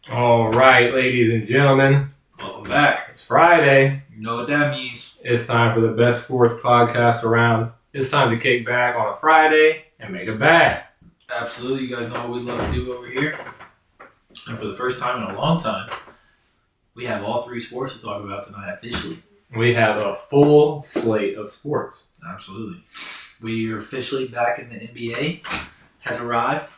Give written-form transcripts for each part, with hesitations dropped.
All right, ladies and gentlemen, Welcome back. it's Friday. You know what that means. It's time for the best sports podcast around. It's time to kick back on a Friday and make a bet. Absolutely. You guys know what we love to do over here. And for the first time in a long time, we have all three sports to talk about tonight officially. We have a full slate of sports. Absolutely. We are officially back in the NBA. Has arrived.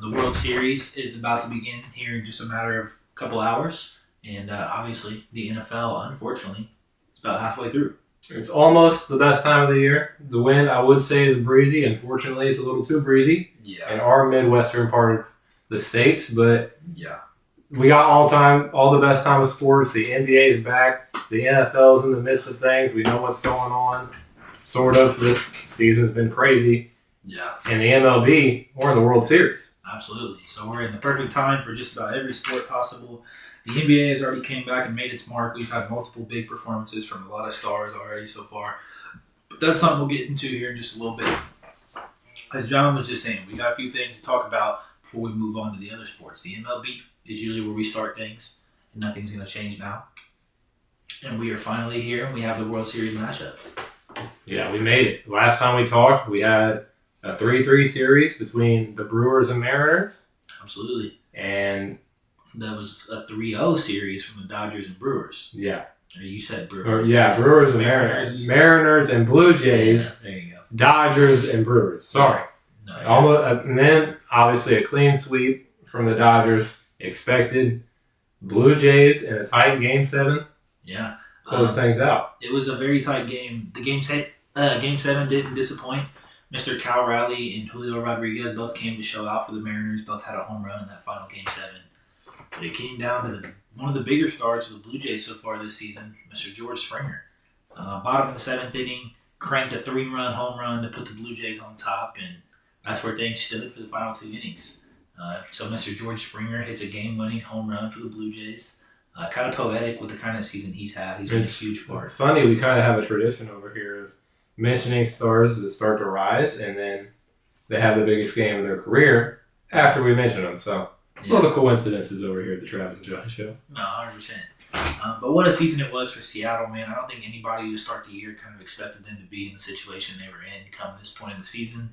The World Series is about to begin here in just a matter of a couple hours. And obviously, the NFL, unfortunately, is about halfway through. It's almost the best time of the year. The wind, I would say, is breezy. Unfortunately, it's a little too breezy in our Midwestern part of the States. But we got all the best time of sports. The NBA is back. The NFL is in the midst of things. We know what's going on. Sort of. This season's been crazy. Yeah. And the MLB, we're in the World Series. Absolutely. So we're in the perfect time for just about every sport possible. The NBA has already came back and made its mark. We've had multiple big performances from a lot of stars already so far. But that's something we'll get into here in just a little bit. As John was just saying, we got a few things to talk about before we move on to the other sports. The MLB is usually where we start things, and nothing's going to change now. And we are finally here, and we have the World Series matchup. Yeah, we made it. Last time we talked, we had a 3-3 series between the Brewers and Mariners. Absolutely. And that was a 3-0 series from the Dodgers and Brewers. Yeah. Or you said Brewers. Brewers and Mariners. Mariners and Blue Jays. Yeah, there you go. Dodgers and Brewers. Sorry. No, and then, obviously, a clean sweep from the Dodgers expected. Blue Jays in a tight Game 7. Yeah. Close things out. It was a very tight game. The Game 7 didn't disappoint. Mr. Cal Raleigh and Julio Rodriguez both came to show out for the Mariners. Both had a home run in that final Game 7. But it came down to one of the bigger stars of the Blue Jays so far this season, Mr. George Springer. Bottom of the 7th inning, cranked a 3-run home run to put the Blue Jays on top, and that's where things stood for the final 2 innings. So Mr. George Springer hits a game-winning home run for the Blue Jays. Kind of poetic with the kind of season he's had. He's been a huge part. Funny, we kind of have a tradition over here of mentioning stars that start to rise, and then they have the biggest game of their career after we mention them. So, all the coincidences over here at the Travis and Jon Show. No, 100%. But what a season it was for Seattle, man. I don't think anybody to start the year kind of expected them to be in the situation they were in come this point in the season.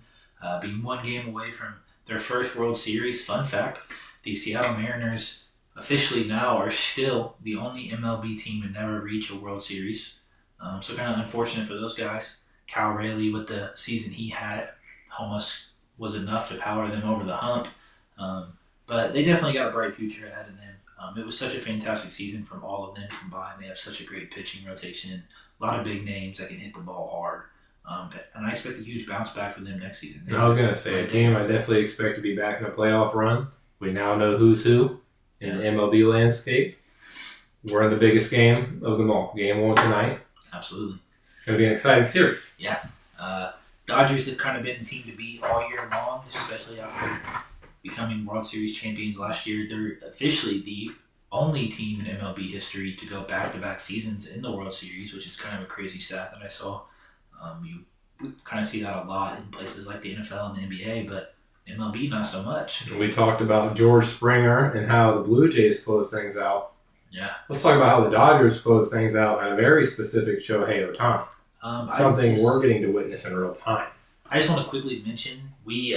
Being 1 game away from their first World Series. Fun fact, the Seattle Mariners officially now are still the only MLB team to never reach a World Series. So kind of unfortunate for those guys. Cal Raleigh, with the season he had, almost was enough to power them over the hump. But they definitely got a bright future ahead of them. It was such a fantastic season from all of them combined. They have such a great pitching rotation, a lot of big names that can hit the ball hard. And I expect a huge bounce back for them next season. I was going to say, a team I definitely expect to be back in a playoff run. We now know who's who in the MLB landscape. We're in the biggest game of them all. Game 1 tonight. Absolutely. It's going to be an exciting series. Yeah. Dodgers have kind of been the team to beat all year long, especially after becoming World Series champions last year. They're officially the only team in MLB history to go back-to-back seasons in the World Series, which is kind of a crazy stat that I saw. We kind of see that a lot in places like the NFL and the NBA, but MLB not so much. We talked about George Springer and how the Blue Jays close things out. Yeah. Let's talk about how the Dodgers close things out on a very specific Shohei Ohtani. Something we're getting to witness in real time. I just want to quickly mention, we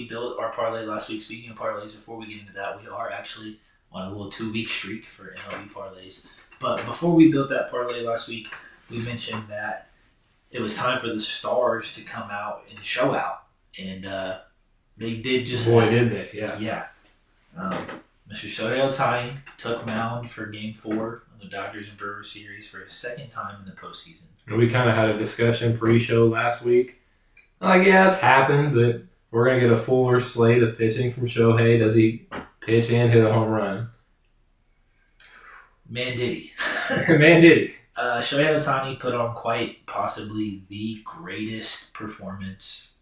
built our parlay last week. Speaking of parlays, before we get into that, we are actually on a little 2-week streak for MLB parlays. But before we built that parlay last week, we mentioned that it was time for the stars to come out and show out. And they did just that. Boy, did they, yeah. Yeah. Mr. Shohei Ohtani took mound for Game 4 of the Dodgers and Brewers series for his 2nd time in the postseason. And we kind of had a discussion pre-show last week. Like, yeah, it's happened, but we're going to get a fuller slate of pitching from Shohei. Does he pitch and hit a home run? Man, did he. Man, did he. Shohei Ohtani put on quite possibly the greatest performance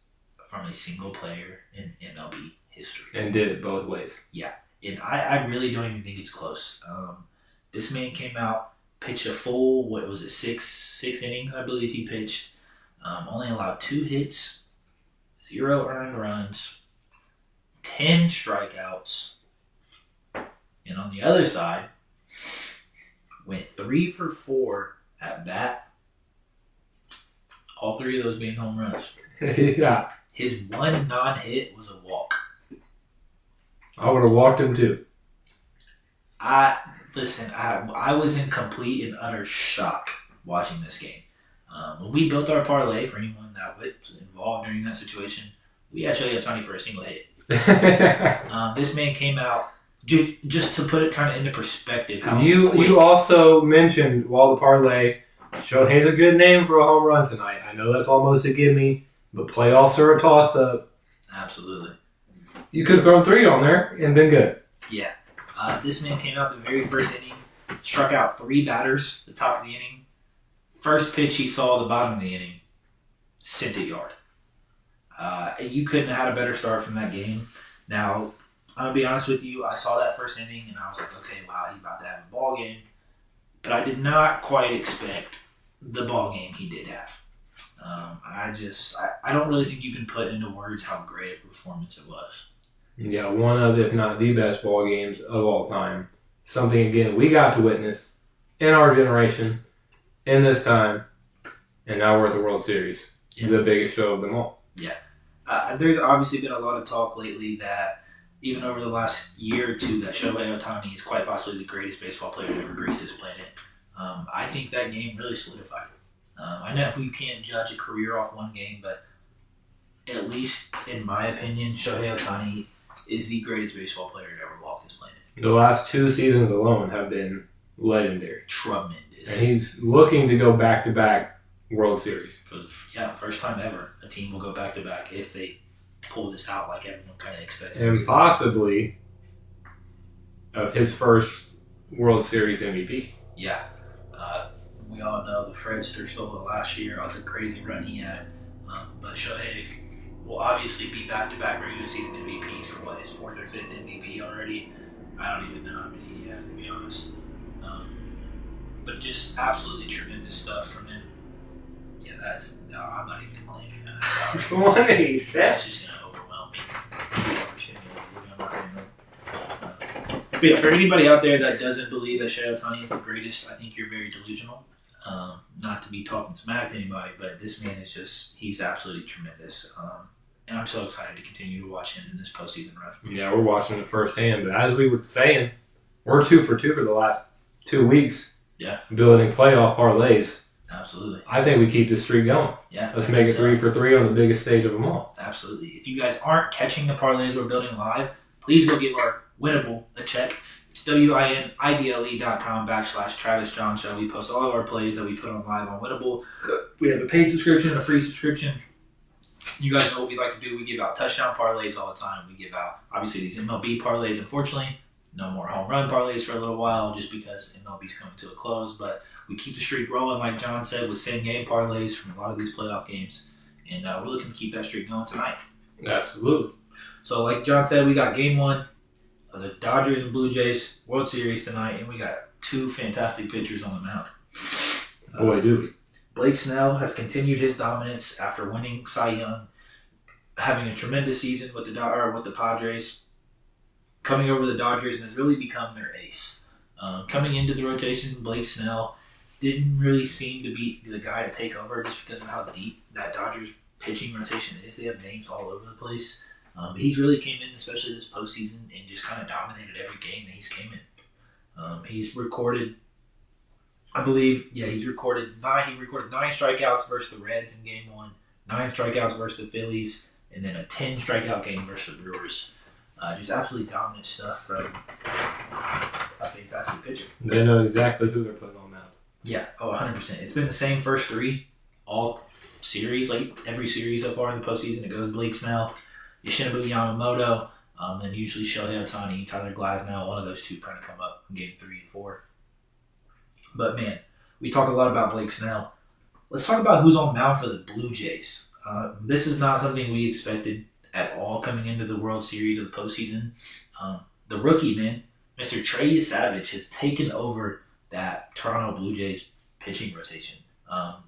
from a single player in MLB history. And did it both ways. Yeah. And I really don't even think it's close. This man came out, pitched a full, 6 innings, I believe he pitched. Only allowed 2 hits, 0 earned runs, 10 strikeouts, And on the other side, went 3 for 4 at bat. All 3 of those being home runs. Yeah. His one non-hit was a walk. I would have walked him too. I was in complete and utter shock watching this game. When we built our parlay, for anyone that was involved during that situation, we had Shohei Ohtani for a single hit. This man came out, just to put it kind of into perspective. You also mentioned while the parlay, Shohei's a good name for a home run tonight. I know that's almost a gimme, but playoffs are a toss-up. Absolutely. You could have thrown 3 on there and been good. Yeah. This man came out the very first inning, struck out 3 batters the top of the inning. First pitch he saw the bottom of the inning, sent it yard. You couldn't have had a better start from that game. Now, I'm going to be honest with you, I saw that first inning and I was like, okay, wow, he's about to have a ball game. But I did not quite expect the ball game he did have. I don't really think you can put into words how great a performance it was. Yeah, one of, if not the best ball games of all time. Something, again, we got to witness in our generation, in this time, and now we're at the World Series. Yeah. The biggest show of them all. Yeah. There's obviously been a lot of talk lately that even over the last year or two that Shohei Ohtani is quite possibly the greatest baseball player to ever grace this planet. I think that game really solidified it. I know you can't judge a career off one game, but at least in my opinion, Shohei Ohtani is the greatest baseball player to ever walk this planet. The last 2 seasons alone have been legendary. Tremendous. And he's looking to go back-to-back World Series. First time ever a team will go back-to-back if they pull this out like everyone kind of expects. And possibly of his first World Series MVP. Yeah. We all know the Fredster stole it last year on the crazy run he had. But Shohei will obviously be back-to-back regular season MVPs for his 4th or 5th MVP already. I don't even know how many he has, to be honest. But just absolutely tremendous stuff from him. Yeah, I'm not even claiming that. 20 That's just going to overwhelm me. But yeah, for anybody out there that doesn't believe that Shohei Ohtani is the greatest, I think you're very delusional. Not to be talking smack to anybody, but this man is he's absolutely tremendous. And I'm so excited to continue to watch him in this postseason run. Yeah, we're watching it firsthand. But as we were saying, we're 2 for 2 for the last 2 weeks. Yeah. Building playoff parlays. Absolutely. I think we keep this streak going. Yeah. Let's make it 3 for 3 on the biggest stage of them all. Absolutely. If you guys aren't catching the parlays we're building live, please go give our Winnable a check. It's winidle.com/Travis Jon Show. We post all of our plays that we put on live on Winnable. We have a paid subscription and a free subscription. You guys know what we like to do. We give out touchdown parlays all the time. We give out, obviously, these MLB parlays. Unfortunately, no more home run parlays for a little while just because MLB's coming to a close. But we keep the streak rolling, like John said, with same-game parlays from a lot of these playoff games. And we're looking to keep that streak going tonight. Absolutely. So like John said, we got Game 1 of the Dodgers and Blue Jays World Series tonight, and we got 2 fantastic pitchers on the mound. Boy, do we. Blake Snell has continued his dominance after winning Cy Young, having a tremendous season with the Padres, coming over the Dodgers, and has really become their ace. Coming into the rotation, Blake Snell didn't really seem to be the guy to take over just because of how deep that Dodgers pitching rotation is. They have names all over the place. But he's really came in, especially this postseason, and just kind of dominated every game that he's came in. He's recorded, I believe, he recorded 9 strikeouts versus the Reds in Game 1, 9 strikeouts versus the Phillies, and then a 10 strikeout game versus the Brewers. Just absolutely dominant stuff from a fantastic pitcher. They know exactly who they're putting on mound. Yeah, 100%. It's been the same first 3 all series, like every series so far in the postseason. It goes Blake Snell, Yoshinobu Yamamoto, then usually Shohei Ohtani, Tyler Glasnow. One of those 2 kind of come up in Game 3 and 4. But man, we talk a lot about Blake Snell. Let's talk about who's on mound for the Blue Jays. This is not something we expected at all coming into the World Series of the postseason. The rookie, man, Mr. Trey Savage, has taken over that Toronto Blue Jays pitching rotation.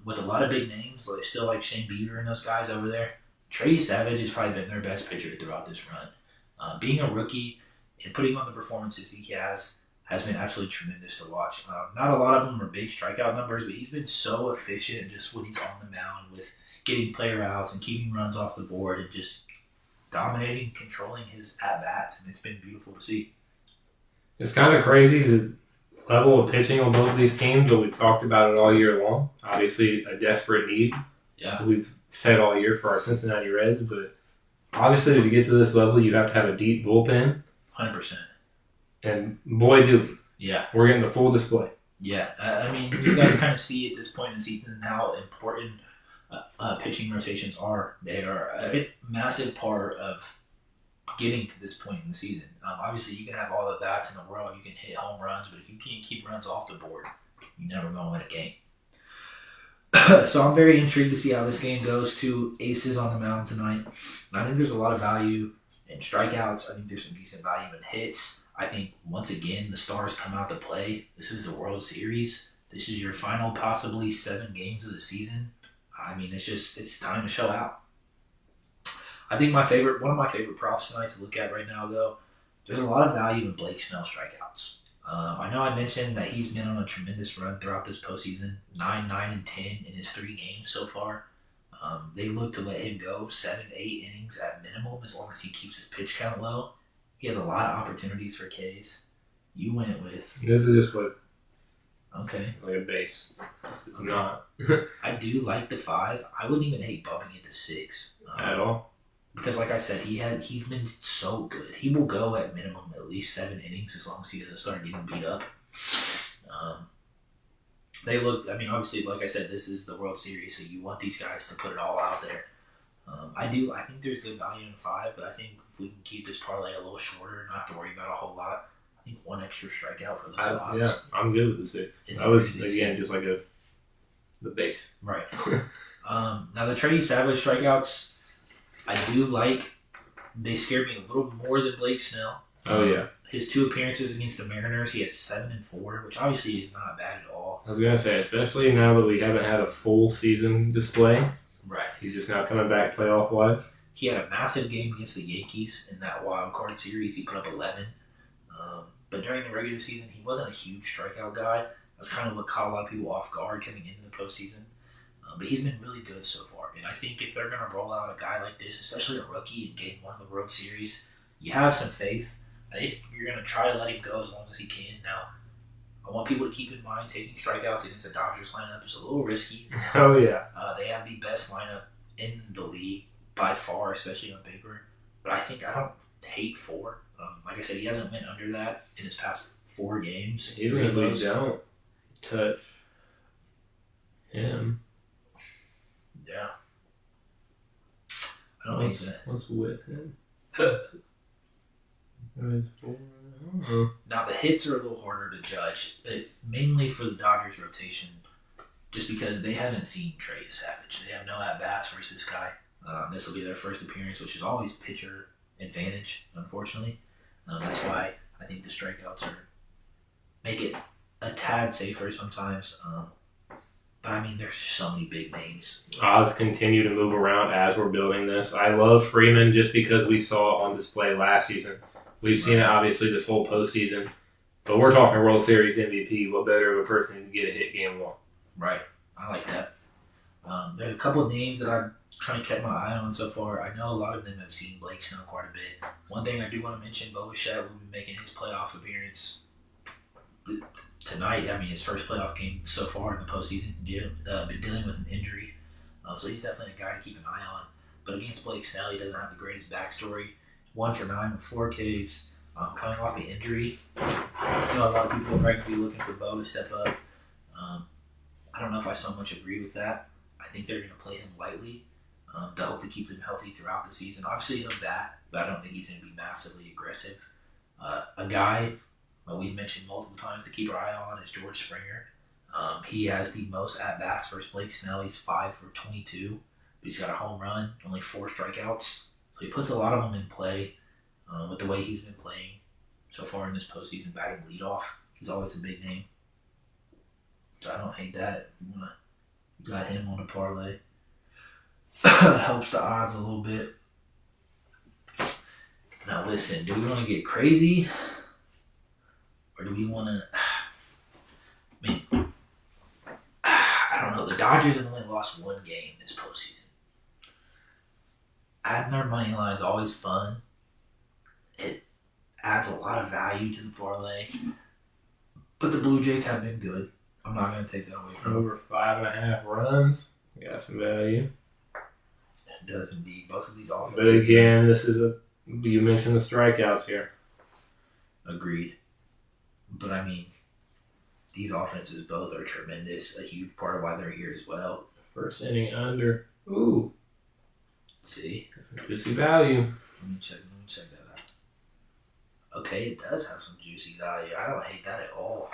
With a lot of big names, still like Shane Bieber and those guys over there. Trey Savage has probably been their best pitcher throughout this run. Being a rookie and putting on the performances he has been absolutely tremendous to watch. Not a lot of them are big strikeout numbers, but he's been so efficient just when he's on the mound with getting player outs and keeping runs off the board and just dominating, controlling his at-bats, and it's been beautiful to see. It's kind of crazy the level of pitching on both of these teams, but we've talked about it all year long. Obviously, a desperate need. Yeah. We've said all year for our Cincinnati Reds, but obviously to get to this level, you have to have a deep bullpen. 100%. And boy, do we. Yeah. We're getting the full display. Yeah. I mean, you guys kind of see at this point in the season how important pitching rotations are. They are a massive part of getting to this point in the season. Obviously, you can have all the bats in the world. You can hit home runs, but if you can't keep runs off the board, you're never going to win a game. So I'm very intrigued to see how this game goes. Two aces on the mound tonight. And I think there's a lot of value in strikeouts. I think there's some decent value in hits. I think, once again, the stars come out to play. This is the World Series. This is your final possibly 7 games of the season. I mean, it's time to show out. I think one of my favorite props tonight to look at right now, though, there's a lot of value in Blake Snell strikeouts. I know I mentioned that he's been on a tremendous run throughout this postseason, 9, 9, and 10 in his 3 games so far. They look to let him go 7, 8 innings at minimum as long as he keeps his pitch count low. He has a lot of opportunities for Ks. You went with... This is just what... Okay. Like a base. It's not. I do like the 5. I wouldn't even hate bumping it to 6. At all? Because, like I said, he's been so good. He will go at minimum at least 7 innings as long as he doesn't start getting beat up. Obviously, like I said, this is the World Series, so you want these guys to put it all out there. I think there's good value in 5, but I think if we can keep this parlay a little shorter and not have to worry about a whole lot, I think 1 extra strikeout for those odds. Yeah, I'm good with the 6. That was, again, just like the base. Right. Now, the Trey Savage strikeouts, I do like. They scared me a little more than Blake Snell. Oh, yeah. His 2 appearances against the Mariners, he had 7 and 4, which obviously is not bad at all. I was going to say, especially now that we haven't had a full season display. Right. He's just now coming back playoff-wise. He had a massive game against the Yankees in that wild card series. He put up 11. But during the regular season, he wasn't a huge strikeout guy. That's kind of what caught a lot of people off guard coming into the postseason. But he's been really good so far. And I think if they're going to roll out a guy like this, especially a rookie in Game 1 of the World Series, you have some faith. I think you're going to try to let him go as long as he can. Now, I want people to keep in mind taking strikeouts against a Dodgers lineup is a little risky. Oh, yeah. They have the best lineup in the league by far, especially on paper. But I don't hate 4. Like I said, he hasn't went under that in his past 4 games. Even if we don't touch him. Yeah. I don't hate that. What's with him? Now, the hits are a little harder to judge, mainly for the Dodgers rotation, just because they haven't seen Trey Savage. They have no at-bats versus this guy. This will be their first appearance, which is always pitcher advantage, unfortunately. That's why I think the strikeouts make it a tad safer sometimes. But I mean, there's so many big names. Odds continue to move around as we're building this. I love Freeman just because we saw it on display last season. We've seen it obviously this whole postseason. But we're talking World Series MVP. What better of a person to get a hit Game 1? Right. I like that. There's a couple of names that I've kind of kept my eye on so far. I know a lot of them have seen Blake Snell quite a bit. One thing I do want to mention, Bo Bichette will be making his playoff appearance tonight. I mean, his first playoff game so far in the postseason. Been dealing with an injury. So he's definitely a guy to keep an eye on. But against Blake Snell, he doesn't have the greatest backstory. 1 for 9 with 4 Ks. Coming off the injury. I know a lot of people are going to be looking for Bo to step up. I don't know if I so much agree with that. I think they're going to play him lightly to hope to keep him healthy throughout the season. Obviously, he'll bat, but I don't think he's going to be massively aggressive. A guy we've mentioned multiple times to keep our eye on is George Springer. He has the most at-bats versus Blake Snell. He's 5 for 22, but he's got a home run, only 4 strikeouts. So he puts a lot of them in play with the way he's been playing so far in this postseason, batting leadoff. He's always a big name. So I don't hate that. You got him on a parlay. Helps the odds a little bit. Now listen, do we want to get crazy? Or do we want to... I don't know. The Dodgers have only lost one game this postseason. Adding their money line is always fun. It adds a lot of value to the parlay. But the Blue Jays have been good. I'm not going to take that away from them. Over 5.5 runs. We got some value. It does indeed. Both of these offenses. But again, you mentioned the strikeouts here. Agreed. But I mean, these offenses both are tremendous. A huge part of why they're here as well. First inning under. Ooh. See? Juicy value. Let me check that out. Okay, it does have some juicy value. I don't hate that at all.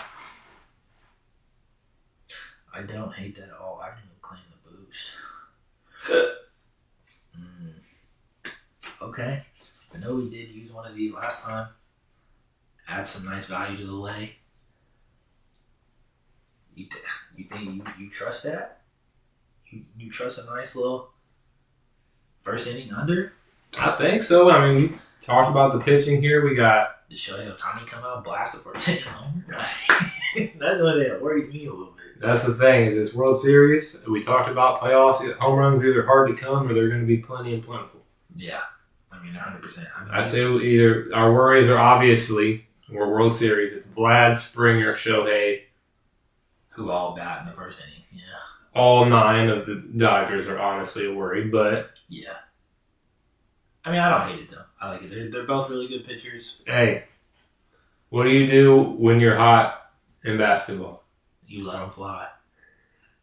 I don't even claim the boost. Okay. I know we did use one of these last time. Add some nice value to the lay. You think you trust that? You trust a nice little first inning under? I think so. I mean, we talked about the pitching here. We got... Did Shohei Ohtani come out and blast the first inning homer? That's what it worries me a little bit. That's the thing. Is this World Series, we talked about playoffs. Home runs are either hard to come or they're going to be plenty and plentiful. Yeah. I mean, 100%. I say either our worries are obviously we're World Series. It's Vlad, Springer, Shohei. Who all bat in the first inning. Yeah. All 9 of the Dodgers are honestly a worry, but... Yeah. I mean, I don't hate it, though. I like it. They're both really good pitchers. Hey, what do you do when you're hot in basketball? You let them fly.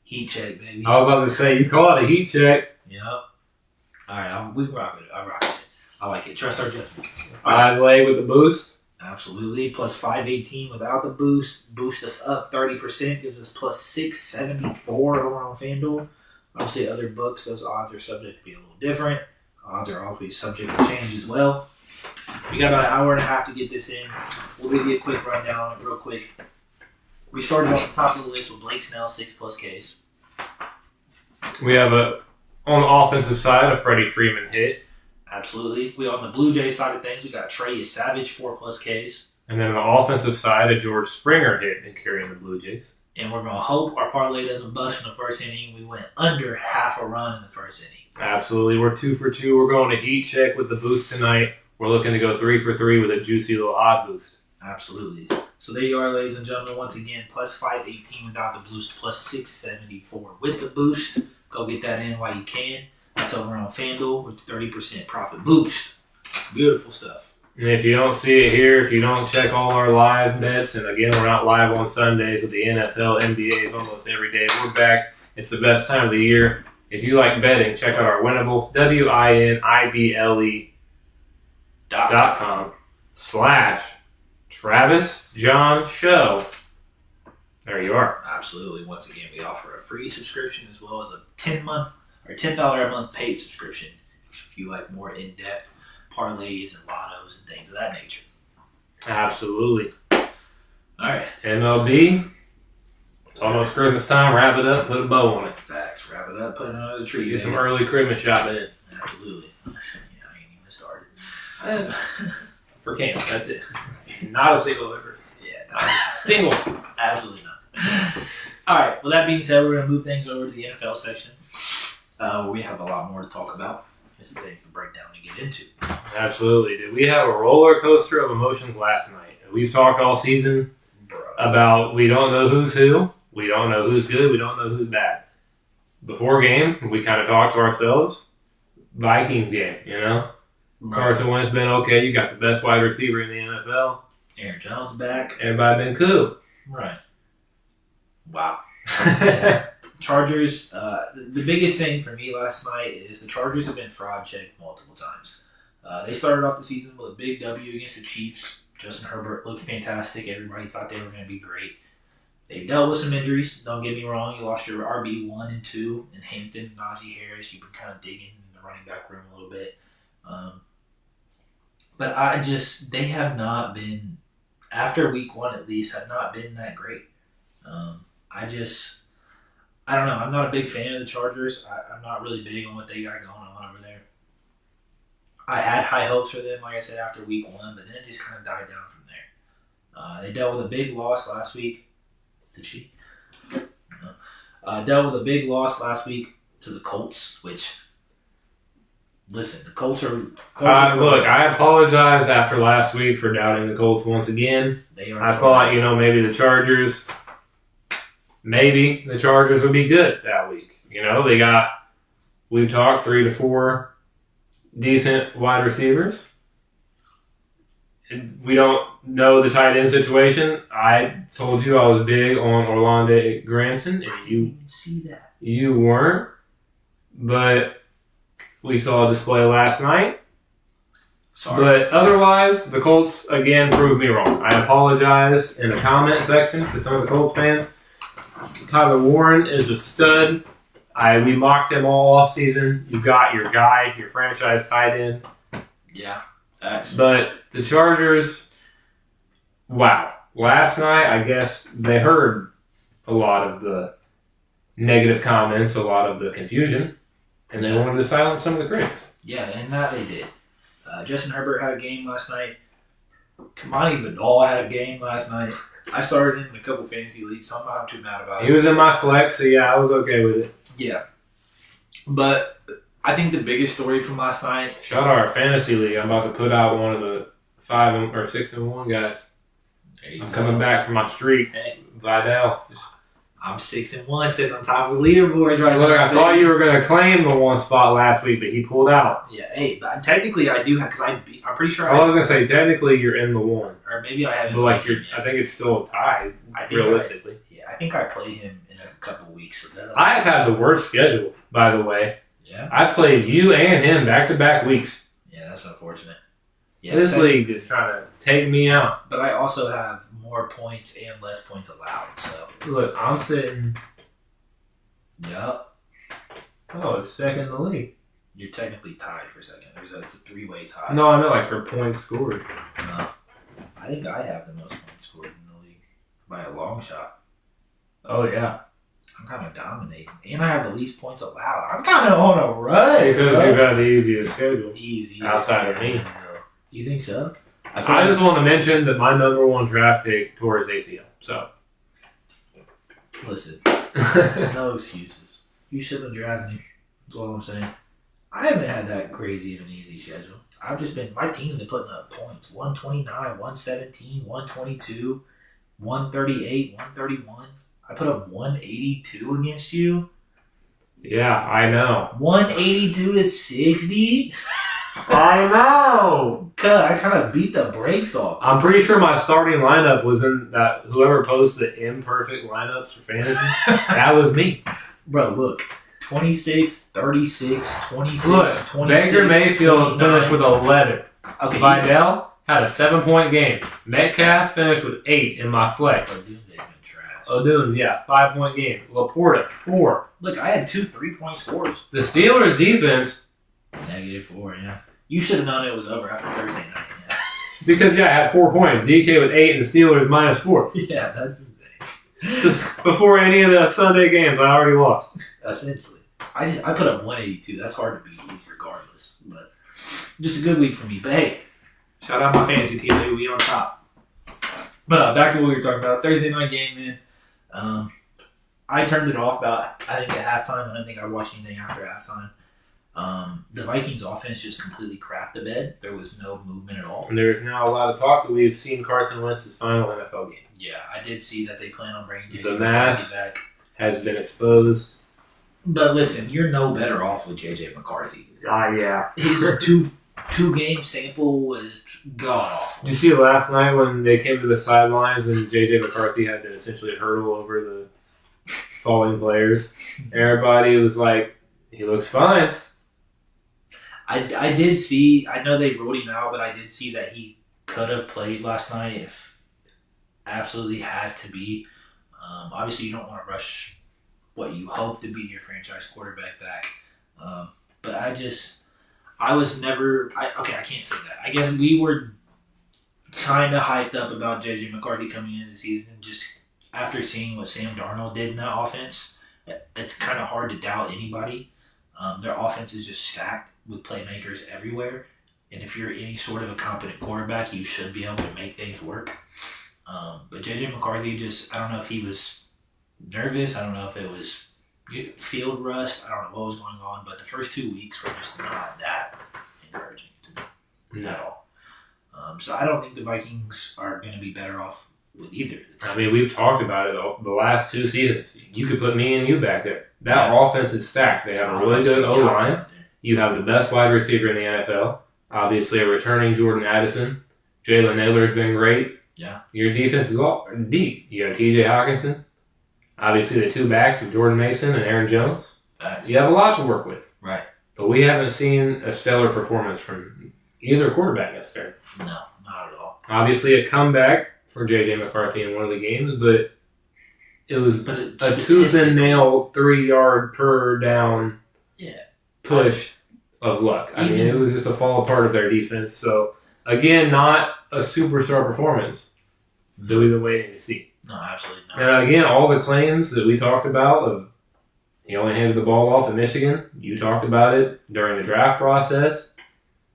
Heat check, baby. I was about to say, you call it a heat check. Yep. All right, we rock with it. I rock with it. I like it. Trust our judgment. I lay with the boost. Absolutely. Plus 518 without the boost. Boost us up 30%. Gives us plus 674 over on FanDuel. Obviously, other books, those odds are subject to be a little different. Odds are always subject to change as well. We got about an hour and a half to get this in. We'll give you a quick rundown, real quick. We started off the top of the list with Blake Snell, 6+ Ks. We have on the offensive side, a Freddie Freeman hit. Absolutely. We on the Blue Jays side of things, we got Trey Savage, 4+ Ks. And then on the offensive side, a George Springer hit and carrying the Blue Jays. And we're going to hope our parlay doesn't bust in the first inning. We went under half a run in the first inning. Absolutely. We're 2 for 2. We're going to heat check with the boost tonight. We're looking to go 3 for 3 with a juicy little odd boost. Absolutely. So there you are, ladies and gentlemen. Once again, plus 518 without the boost, plus 674 with the boost. Go get that in while you can. That's over on FanDuel with 30% profit boost. Beautiful stuff. And if you don't see it here, if you don't check all our live bets, and again, we're not live on Sundays with the NFL, NBAs almost every day. We're back. It's the best time of the year. If you like betting, check out our Winnable, WINIBLE.com/Travis Jon Show. There you are. Absolutely. Once again, we offer a free subscription as well as a $10 a month paid subscription if you like more in-depth parlays and lottos and things of that nature. Absolutely. All right. MLB. It's almost Christmas time. Wrap it up. Put a bow on it. Facts. Wrap it up. Put it under the tree. Get some early Christmas shopping in. Absolutely. Yeah, I ain't even started. For camp. That's it. Not a single ever. Yeah. Single. Absolutely not. All right. Well, that being said, we're going to move things over to the NFL section where we have a lot more to talk about. Some things to break down and get into. Absolutely. Did we have a roller coaster of emotions last night? We've talked all season about we don't know who's who. We don't know who's good. We don't know who's bad. Before game, we kind of talked to ourselves. Vikings game, you know? Right. Carson Wentz been okay. You got the best wide receiver in the NFL. Aaron Jones back. Everybody been cool. Right. Wow. Chargers, the biggest thing for me last night is the Chargers have been fraud checked multiple times. They started off the season with a big W against the Chiefs. Justin Herbert looked fantastic. Everybody thought they were going to be great. They dealt with some injuries. Don't get me wrong. You lost your RB1 and 2 in Hampton and Najee Harris. You've been kind of digging in the running back room a little bit. But they have not been, after week 1 at least, have not been that great. I don't know. I'm not a big fan of the Chargers. I'm not really big on what they got going on over there. I had high hopes for them, like I said, after week 1, but then it just kind of died down from there. They dealt with a big loss last week. Did she? No. Dealt with a big loss last week to the Colts, which, listen, the Colts are... Look, I apologize after last week for doubting the Colts once again. I thought, maybe the Chargers would be good that week. We've talked 3 to 4 decent wide receivers. We don't know the tight end situation. I told you I was big on Orlando Granson, and you didn't see that. You weren't, but we saw a display last night. Sorry. But otherwise, the Colts again proved me wrong. I apologize in the comment section to some of the Colts fans. Tyler Warren is a stud. We mocked him all off season. You got your guy, your franchise tight end. Yeah. Actually. But the Chargers, wow. Last night, I guess they heard a lot of the negative comments, a lot of the confusion, and they wanted to silence some of the critics. Yeah, and that they did. Justin Herbert had a game last night. Kamani Vidal had a game last night. I started in a couple fantasy leagues, so I'm not too mad about it. He was in my flex, so yeah, I was okay with it. Yeah. But I think the biggest story from last night... Shout out our fantasy league. I'm about to put out one of the 6-1 guys. I'm coming back from my streak. Hey. Vidal. I'm 6-1, sitting on top of the leaderboards right now. Look, I thought you were going to claim the one spot last week, but he pulled out. Yeah, hey, but technically I do have, because I'm pretty sure I was going to say, technically you're in the one. Or maybe I haven't. But I think it's still tied, realistically. I think I play him in a couple weeks. So I have had the worst schedule, by the way. Yeah. I played you and him back-to-back weeks. Yeah, that's unfortunate. Yeah, this league is trying to take me out. But I also have more points and less points allowed. So look, I'm sitting. Yep. Oh, it's second in the league. You're technically tied for second. It's a 3-way tie. No, I know, like for points scored. No. I think I have the most points scored in the league by a long shot. Oh yeah. I'm kind of dominating, and I have the least points allowed. I'm kind of on a run. Because you got the easiest schedule. Easy outside of me. You think so? I just want to mention that my number 1 draft pick tore his ACL. So, listen, no excuses. You shouldn't have drafted him. That's all I'm saying. I haven't had that crazy of an easy schedule. My team's been putting up points: 129, 117, 122, 138, 131. I put up 182 against you. Yeah, I know. 182 to 60. I know. God, I kind of beat the brakes off. I'm pretty sure my starting lineup was in that. Whoever posted the imperfect lineups for fantasy, that was me. Bro, look. 26, 36, 26, look, 26, Baker Mayfield 29. finished with 11. Okay, Vidal had a 7-point game. Metcalf finished with 8 in my flex. O'Dunes been trash. O'Dunes, 5-point game. Laporta, 4. Look, I had 2 3-point scores. The Steelers' defense... -4, yeah. You should have known it was over after Thursday night. Yeah. Because, I had 4 points. DK with 8 and the Steelers -4. Yeah, that's insane. Just before any of the Sunday games, I already lost. Essentially. I put up 182. That's hard to beat regardless. But just a good week for me. But hey, shout out my fantasy team. Maybe we on top. But back to what we were talking about. Thursday night game, man. I turned it off about, I think, at halftime. I don't think I watched anything after halftime. The Vikings offense just completely crapped the bed. There was no movement at all. And there is now a lot of talk that we've seen Carson Wentz's final NFL game. Yeah, I did see that they plan on bringing the mask back. Has been exposed. But listen, you're no better off with J.J. McCarthy. Yeah. His two-game sample was god-awful. Did you see last night when they came to the sidelines and J.J. McCarthy had to essentially hurdle over the falling players? Everybody was like, he looks fine. I did see, I know they ruled him out, but I did see that he could have played last night if absolutely had to be. Obviously, you don't want to rush what you hope to be your franchise quarterback back. But I can't say that. I guess we were kind of hyped up about J.J. McCarthy coming into the season. Just after seeing what Sam Darnold did in that offense, it's kind of hard to doubt anybody. Their offense is just stacked with playmakers everywhere. And if you're any sort of a competent quarterback, you should be able to make things work. But J.J. McCarthy I don't know if he was nervous. I don't know if it was field rust. I don't know what was going on. But the first 2 weeks were just not that encouraging to me at all. So I don't think the Vikings are going to be better off with either. I mean, we've talked about it the last 2 seasons. You could put me and you back there. That offense is stacked. They have a really good O-line. You have the best wide receiver in the NFL. Obviously, a returning Jordan Addison. Jalen Naylor's been great. Yeah. Your defense is all deep. You got T.J. Hawkinson. Obviously, the 2 backs of Jordan Mason and Aaron Jones. You have a lot to work with. Right. But we haven't seen a stellar performance from either quarterback necessarily. No, not at all. Obviously, a comeback for J.J. McCarthy in one of the games, but it was a tooth-and-nail 3-yard per down push of luck. I mean, it was just a fall apart of their defense. So, again, not a superstar performance that we've been waiting to see. No, absolutely not. And again, all the claims that we talked about of he only handed the ball off at Michigan, you talked about it during the draft process.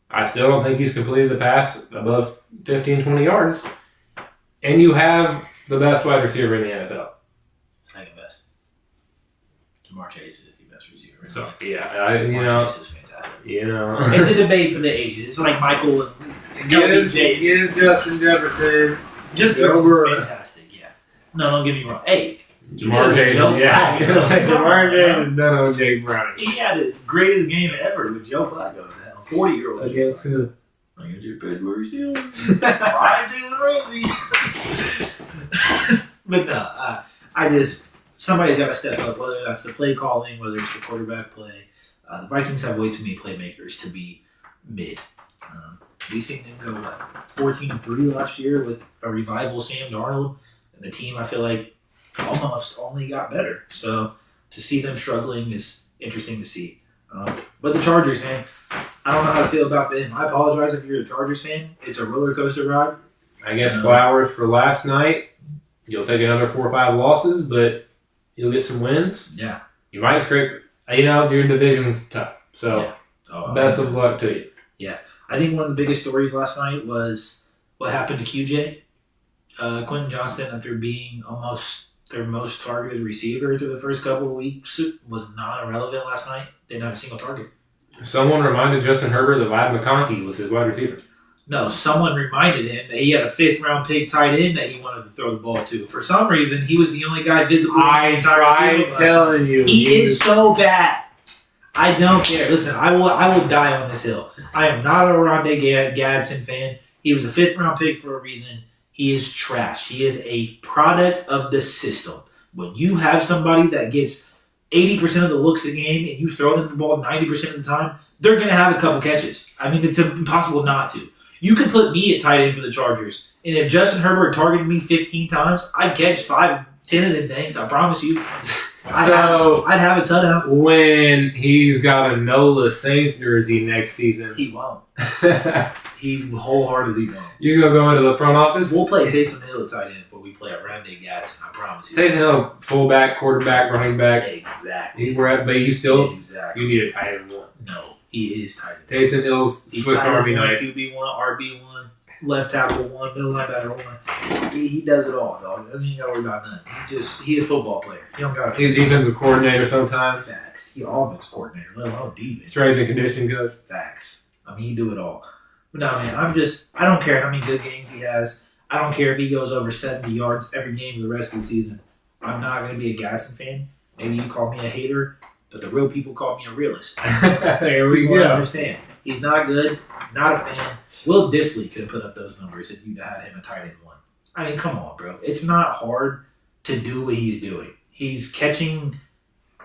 I still don't think he's completed the pass above 15, 20 yards. And you have the best wide receiver in the NFL. Second best. Jamar Chase is the best receiver. So, Jamar Chase is fantastic. It's a debate for the ages. It's like Michael and get Justin Jefferson. Just fantastic, yeah. No, don't get me wrong. Hey, Jamar Chase. Jamar Chase and then Jake Browning. He had his greatest game ever with Joe Flacco. 40-year-old. Against who? Against your Pittsburgh Steelers. Ryan Jalen Ramsey. But no, somebody's got to step up, whether that's the play calling, whether it's the quarterback play. The Vikings have way too many playmakers to be mid. We've seen them go, 14-3 last year with a revival Sam Darnold. And the team, I feel like, almost only got better. So to see them struggling is interesting to see. But the Chargers, man, I don't know how to feel about them. I apologize if you're a Chargers fan. It's a roller coaster ride. I guess flowers for last night. You'll take another 4 or 5 losses, but you'll get some wins. Yeah. You might scrape. Your division's tough. So best of luck to you. Yeah. I think one of the biggest stories last night was what happened to QJ. Quentin Johnston, after being almost their most targeted receiver through the first couple of weeks, was non-irrelevant last night. Didn't have a single target. Someone reminded Justin Herbert that Vlad McConkey was his wide receiver. No, someone reminded him that he had a 5th-round pick tight end that he wanted to throw the ball to. For some reason, he was the only guy visible. I tried telling you. He is so bad. I don't care. Listen, I will die on this hill. I am not a Rondé Gadsden fan. He was a 5th-round pick for a reason. He is trash. He is a product of the system. When you have somebody that gets 80% of the looks a game and you throw them the ball 90% of the time, they're going to have a couple catches. I mean, it's impossible not to. You could put me at tight end for the Chargers, and if Justin Herbert targeted me 15 times, I'd catch 5, 10 of them things. I promise you. I'd have a touchdown. When he's got a NOLA Saints jersey next season, he won't. He wholeheartedly won't. You gonna go into the front office? We'll play Taysom Hill at tight end before we play Rondé Gadsden. I promise you. Taysom Hill, fullback, quarterback, running back. Exactly. But you still you need a tight end one. No, he is tight end. Taysom Hill's Swiss Army knife. QB1, RB1, left tackle 1, middle linebacker 1. He does it all, dog. I mean, you got to worry about nothing. He's a football player. He don't got. He's a defensive coordinator sometimes. Facts. He's offense coordinator, let alone defense. Strength and conditioning coach. Facts. I mean, he do it all. But no, man, I don't care how many good games he has. I don't care if he goes over 70 yards every game for the rest of the season. I'm not going to be a Gadsden fan. Maybe you call me a hater, but the real people call me a realist. There we go. Understand. He's not good. Not a fan. Will Dissly could have put up those numbers if you'd had him a tight end 1. I mean, come on, bro. It's not hard to do what he's doing. He's catching.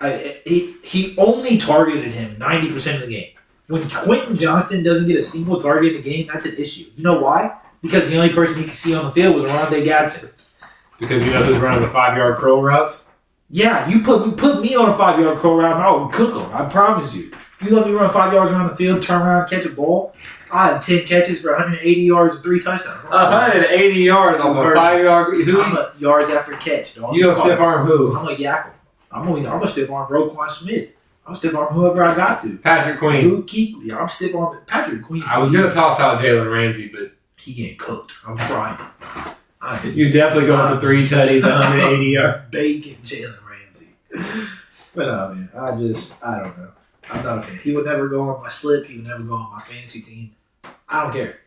He only targeted him 90% of the game. When Quentin Johnston doesn't get a single target in the game, that's an issue. You know why? Because the only person he could see on the field was Rondé Gadsden. Because you know who's running the 5-yard curl routes? Yeah, you put me on a 5-yard curl route and I will cook him. I promise you. You let me run 5 yards around the field, turn around, catch a ball. I had 10 catches for 180 yards and 3 touchdowns. 180 yards on the 5-yard. Yards after catch, dog. You gonna stiff arm who? I'm gonna yak him. I'm gonna stiff arm Roquan Smith. I'm stiff arm whoever I got to. Patrick Queen. Luke Kuechly. I'm stiff arm Patrick Queen. I was gonna toss out Jalen Ramsey, but he getting cooked. I'm frying. You definitely going for 3 tutties, 180 yards. Bacon Jalen Ramsey. But man, I don't know. I'm not a fan. He would never go on my slip. He would never go on my fantasy team. I don't care.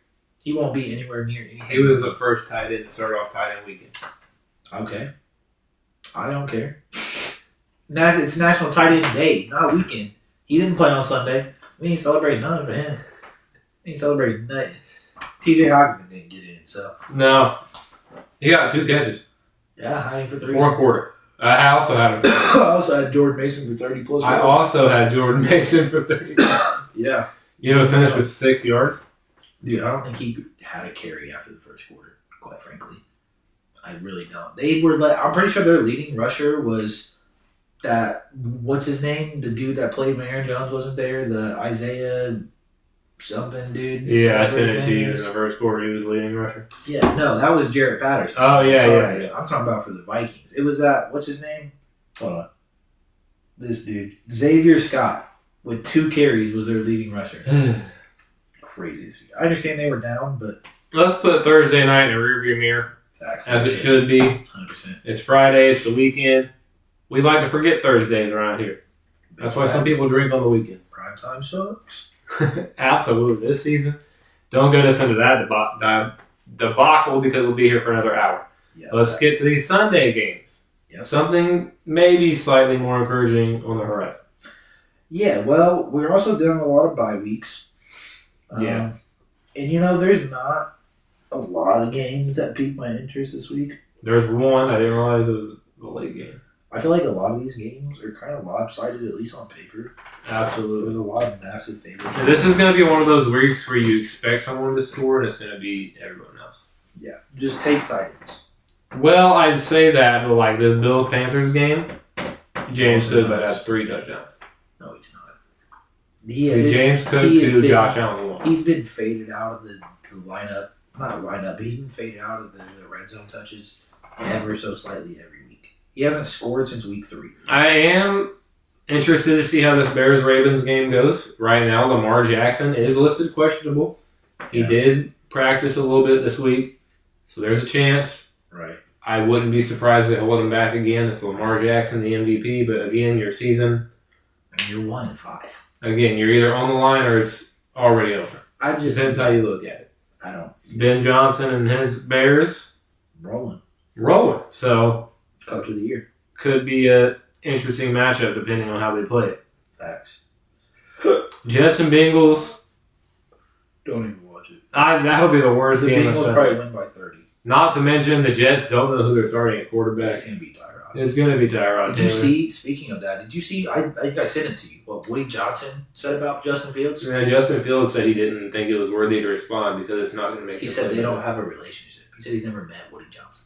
He won't be anywhere near anything. He was the first tight end to start off tight end weekend. Okay. I don't care. It's National Tight End Day, not weekend. He didn't play on Sunday. We ain't celebrating nothing, man. We ain't celebrating nothing. TJ Hawkins didn't get in, so. No. He got 2 catches. Yeah, hiding for 3. Fourth quarter. I also had I also had Jordan Mason for 30 plus. I also had Jordan Mason for 30. Yeah. You know, finished with 6 yards. Dude, I don't think he had a carry after the first quarter, quite frankly. I really don't. They were. I'm pretty sure their leading rusher was that. What's his name? The dude that played when Aaron Jones wasn't there. The Isaiah something dude. Yeah, I sent it to you in the first quarter. He was leading rusher. Yeah, no, that was Jarrett Patterson. Oh yeah. I'm talking about for the Vikings. It was that. What's his name? Hold on. This dude, Xavier Scott, with 2 carries, was their leading rusher. Crazy. I understand they were down, but let's put Thursday night in the rearview mirror. As it should be. 100%. It's Friday. It's the weekend. We like to forget Thursdays around here. That's why some people drink on the weekends. Prime time sucks. Absolutely. This season, don't get us into that debacle because we'll be here for another hour. Yeah, let's get to these Sunday games. Yep. Something maybe slightly more encouraging on the horizon. Yeah, well, we're also doing a lot of bye weeks. Yeah. And there's not a lot of games that pique my interest this week. There's one. I didn't realize it was a late game. I feel like a lot of these games are kind of lopsided, at least on paper. Absolutely. There's a lot of massive favorites. And this is going to be one of those weeks where you expect someone to score, and it's going to be everyone else. Yeah, just take Titans. Well, I'd say that, but like the Bills-Panthers game, James Cook might have 3 touchdowns. No, he's not. James Cook to Josh Allen 1. He's been faded out of the lineup. Not lineup, but he's been faded out of the red zone touches ever so slightly every week. He hasn't scored since week 3. I am interested to see how this Bears-Ravens game goes. Right now, Lamar Jackson is listed questionable. He did practice a little bit this week, so there's a chance. Right. I wouldn't be surprised if they hold him back again. It's Lamar Jackson, the MVP, but again, your season. And you're 1-5. Again, you're either on the line or it's already over. Depends how you look at it. I don't. Ben Johnson and his Bears. Rolling. So. Coach of the year. Could be an interesting matchup depending on how they play it. Facts. Jets and Bengals. Don't even watch it. That'll be the worst the game. The Bengals probably win by 30. Not to mention the Jets don't know who they're starting at quarterback. It's going to be Tyrod. It's going to be Tyrod. Did you see, speaking of that, I think I sent it to you, what Woody Johnson said about Justin Fields? Yeah, Justin Fields said he didn't think it was worthy to respond because it's not going to make He said they don't have a relationship. He said he's never met Woody Johnson.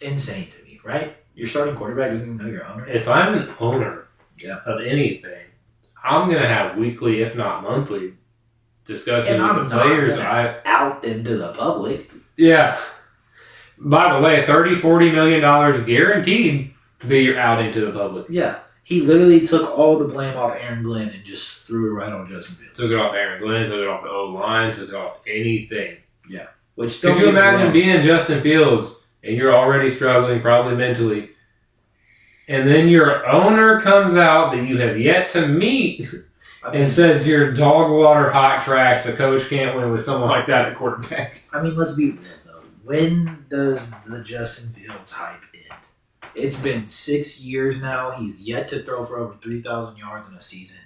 Insane to me, right? Your starting quarterback doesn't even know your owner. If I'm an owner of anything, I'm going to have weekly, if not monthly, discussions with the players. Out into the public. Yeah. By the way, $30-40 million guaranteed to be your out into the public. Yeah. He literally took all the blame off Aaron Glenn and just threw it right on Justin Fields. Took it off Aaron Glenn, took it off the O-line, took it off anything. Yeah. Could you imagine being Justin Fields and you're already struggling, probably mentally, and then your owner comes out that you have yet to meet and says you're dog water, hot trash, the coach can't win with someone like that at quarterback? I mean, let's be real, though. When does the Justin Fields hype end? It's been 6 years now. He's yet to throw for over 3,000 yards in a season.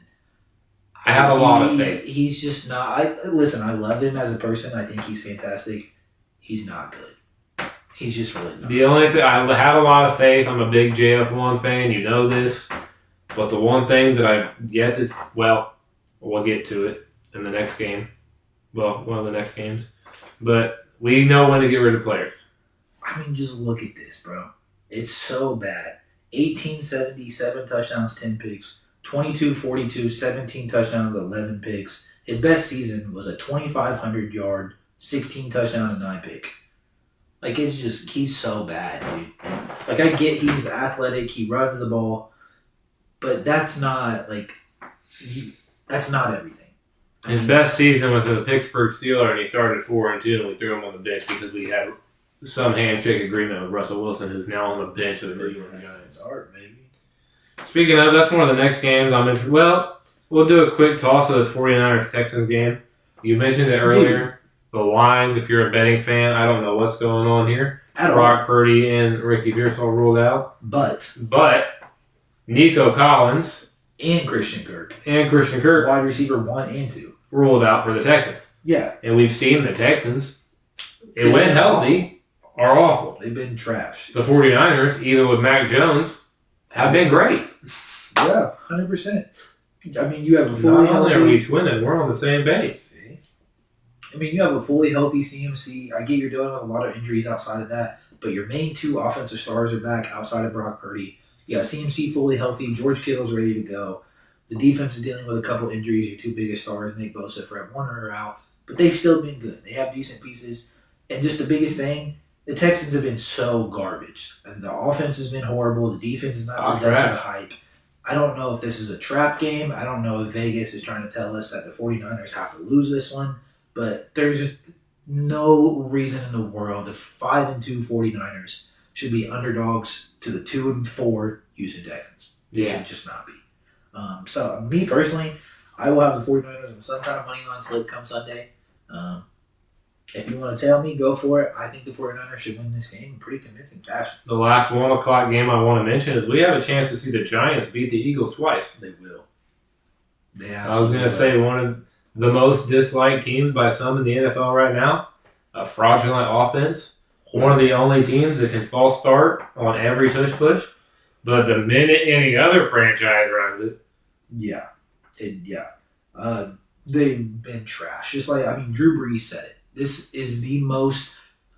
I have a lot of faith. He's just not. Listen, I love him as a person. I think he's fantastic. He's not good. He's just really not. The only thing, I have a lot of faith. I'm a big JF1 fan. You know this. But the one thing that I've yet to, we'll get to it in the next game. Well, one of the next games. But we know when to get rid of players. I mean, just look at this, bro. It's so bad. 1870, 7 touchdowns, 10 picks. 22-42, 17 touchdowns, 11 picks. His best season was a 2,500-yard, 16 touchdown, and 9 pick. Like, it's just, he's so bad, dude. Like, I get he's athletic, he runs the ball. But that's not that's not everything. His best season was as a Pittsburgh Steeler, and he started 4-2, and we threw him on the bench because we had some handshake agreement with Russell Wilson, who's now on the bench of the New York Giants. Speaking of, that's one of the next games I'm interested. Well, we'll do a quick toss of this 49ers-Texans game. You mentioned it earlier. The lines, if you're a betting fan, I don't know what's going on here. Brock Purdy and Ricky Pearsall ruled out. But Nico Collins and Christian Kirk, wide receiver 1 and 2, ruled out for the Texans. Yeah. And we've seen the Texans, when healthy, are awful. They've been trash. The 49ers, even with Mac Jones, have been great. Yeah, 100%. I mean, you have a fully healthy... Not only are we twinning, we're on the same page. See? I mean, you have a fully healthy CMC. I get you're dealing with a lot of injuries outside of that, but your main 2 offensive stars are back outside of Brock Purdy. You got CMC fully healthy. George Kittle's ready to go. The defense is dealing with a couple injuries. Your 2 biggest stars, Nick Bosa, Fred Warner, are out, but they've still been good. They have decent pieces. And just the biggest thing, the Texans have been so garbage. And the offense has been horrible. The defense is not lived up to the hype. I don't know if this is a trap game. I don't know if Vegas is trying to tell us that the 49ers have to lose this one. But there's just no reason in the world the 5-2 49ers should be underdogs to the 2-4 Houston Texans. They should just not be. So, me personally, I will have the 49ers on some kind of money line slip come Sunday. If you want to tell me, go for it. I think the 49ers should win this game in pretty convincing fashion. The last 1 o'clock game I want to mention is we have a chance to see the Giants beat the Eagles twice. They will. I was going to say one of the most disliked teams by some in the NFL right now. A fraudulent offense. One of the only teams that can false start on every push. But the minute any other franchise runs it. Yeah. They've been trash. Just like, Drew Brees said it. This is the most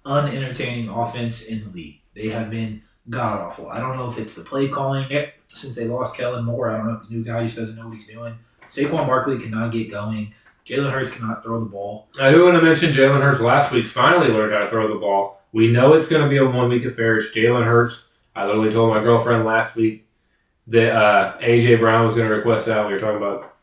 unentertaining offense in the league. They have been god-awful. I don't know if it's the play calling. Since they lost Kellen Moore, I don't know if the new guy just doesn't know what he's doing. Saquon Barkley cannot get going. Jalen Hurts cannot throw the ball. I do want to mention Jalen Hurts last week finally learned how to throw the ball. We know it's going to be a 1-week affair. It's Jalen Hurts. I literally told my girlfriend last week that A.J. Brown was going to request out. We were talking about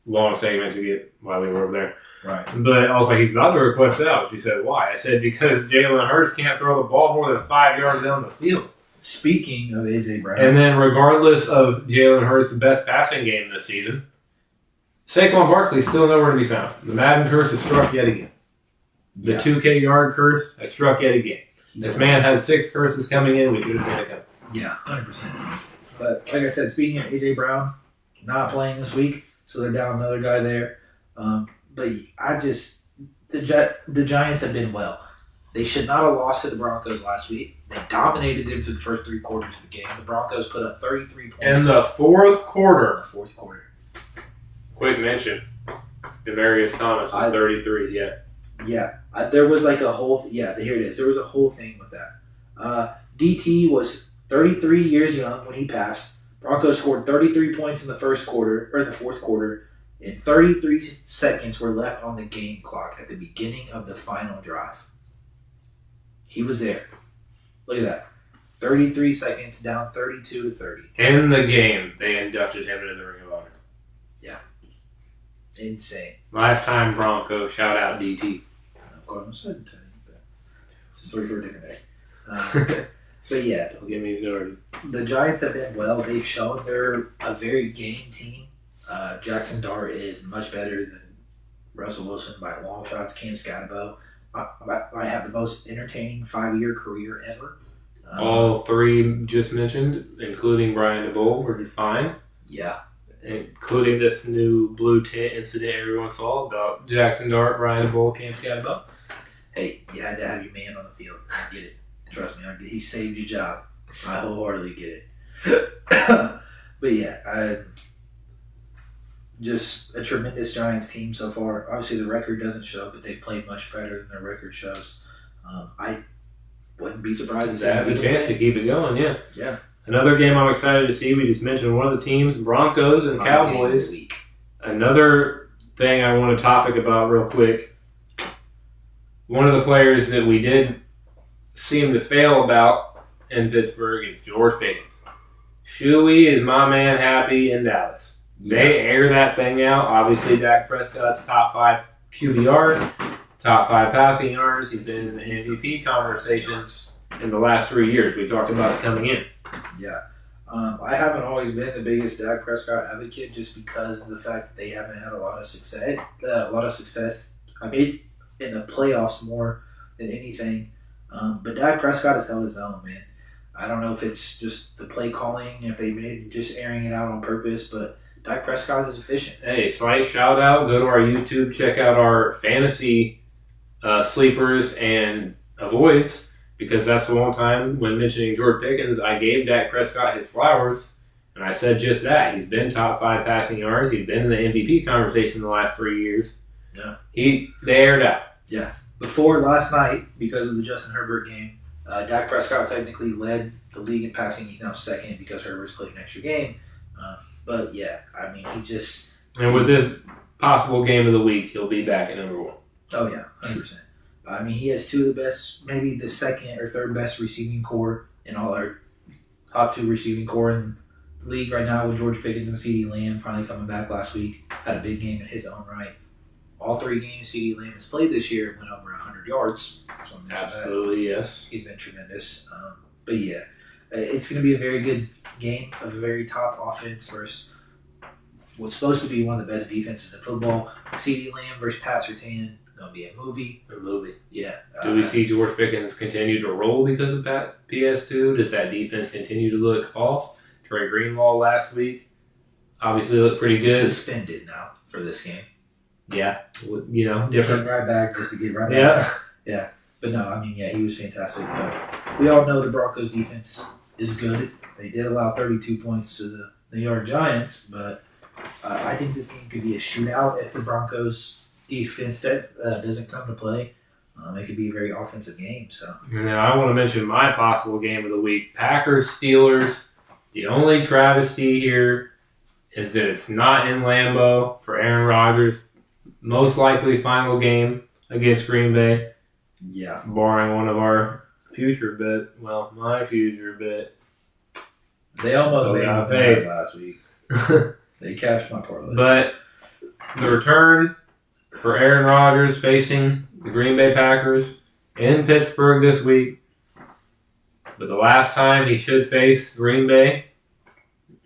long segments to get while we were over there. Right. But I was like, he's about to request out. She said, why? I said, because Jalen Hurts can't throw the ball more than 5 yards down the field. Speaking of A.J. Brown. And then regardless of Jalen Hurts' best passing game this season, Saquon Barkley is still nowhere to be found. The Madden curse has struck yet again. The 2K yard curse has struck yet again. This man had 6 curses coming in. We could have seen it coming. Yeah, 100%. But like I said, speaking of A.J. Brown, not playing this week, so they're down another guy there. But the Giants have been well. They should not have lost to the Broncos last week. They dominated them through the first 3 quarters of the game. The Broncos put up 33 points. In the fourth quarter. Quarter. Quick mention. Demaryius Thomas is 33, Yeah. There was like a whole... Yeah, here it is. There was a whole thing with that. DT was 33 years young when he passed. Broncos scored 33 points in the fourth quarter, and 33 seconds were left on the game clock at the beginning of the final drive. He was there. Look at that. 33 seconds down 32-30. In the game, they inducted him into the Ring of Honor. Yeah. Insane. Lifetime Bronco. Shout out DT. Of course, I didn't tell you, but it's a story for a different day. But yeah. Don't get me started. The Giants have been well. They've shown they're a very game team. Jackson Dart is much better than Russell Wilson by long shots. Cam Scatterbo I have the most entertaining 5-year career ever. All 3 just mentioned, including Brian DeBoll, were fine. Yeah. Including this new blue tent incident everyone saw about Jackson Dart, Brian DeBoll, Cam Scatterbo. Hey, you had to have your man on the field. I get it. Trust me, he saved your job. I wholeheartedly get it. But yeah, just a tremendous Giants team so far. Obviously, the record doesn't show, but they played much better than their record shows. I wouldn't be surprised to have a chance to keep it going, yeah. Yeah. Another game I'm excited to see, we just mentioned one of the teams, Broncos and Cowboys. Another thing I want to topic about real quick. One of the players that we did seem to fail about in Pittsburgh is George Pickens. Shuey is my man happy in Dallas. Yeah. They air that thing out. Obviously, Dak Prescott's top 5 QBR, top 5 passing yards. He's been in the MVP conversations in the last 3 years. We talked about it coming in. Yeah. I haven't always been the biggest Dak Prescott advocate just because of the fact that they haven't had a lot of success. I mean, in the playoffs more than anything. But Dak Prescott has held his own, man. I don't know if it's just the play calling, if they made just airing it out on purpose, but Dak Prescott is efficient. Hey, slight shout out. Go to our YouTube. Check out our fantasy sleepers and avoids. Because that's the one time when mentioning George Pickens, I gave Dak Prescott his flowers, and I said just that. He's been top 5 passing yards. He's been in the MVP conversation the last 3 years. Yeah. They aired out. Yeah. Before last night, because of the Justin Herbert game, Dak Prescott technically led the league in passing. He's now second because Herbert's played an extra game. But yeah, I mean, he just... And with this possible game of the week, he'll be back at number 1. Oh yeah, 100%. I mean, he has 2 of the best, maybe the second or third best receiving core in all our top 2 receiving core in the league right now with George Pickens and CeeDee Lamb finally coming back last week. Had a big game in his own right. All 3 games CeeDee Lamb has played this year went over 100 yards. So absolutely, yes. He's been tremendous. But yeah, it's going to be a very good game of a very top offense versus what's supposed to be one of the best defenses in football. CeeDee Lamb versus Pat Surtain. Going to be a movie. Yeah. Do we see George Pickens continue to roll because of that PS2? Does that defense continue to look off? Trey Greenlaw last week obviously looked pretty good. Suspended now for this game. Yeah. You know, different. Right back just to get right back. Yeah. Yeah. But no, I mean, yeah, he was fantastic. But we all know the Broncos defense is good. They did allow 32 points to the New York Giants, but I think this game could be a shootout if the Broncos defense that doesn't come to play. It could be a very offensive game. So now I want to mention my possible game of the week: Packers Steelers. The only travesty here is that it's not in Lambeau for Aaron Rodgers. Most likely final game against Green Bay. Yeah, barring one of our future bets. Well, my future bet. They almost made me bad last week. They cashed my parlay. But the return for Aaron Rodgers facing the Green Bay Packers in Pittsburgh this week. But the last time he should face Green Bay,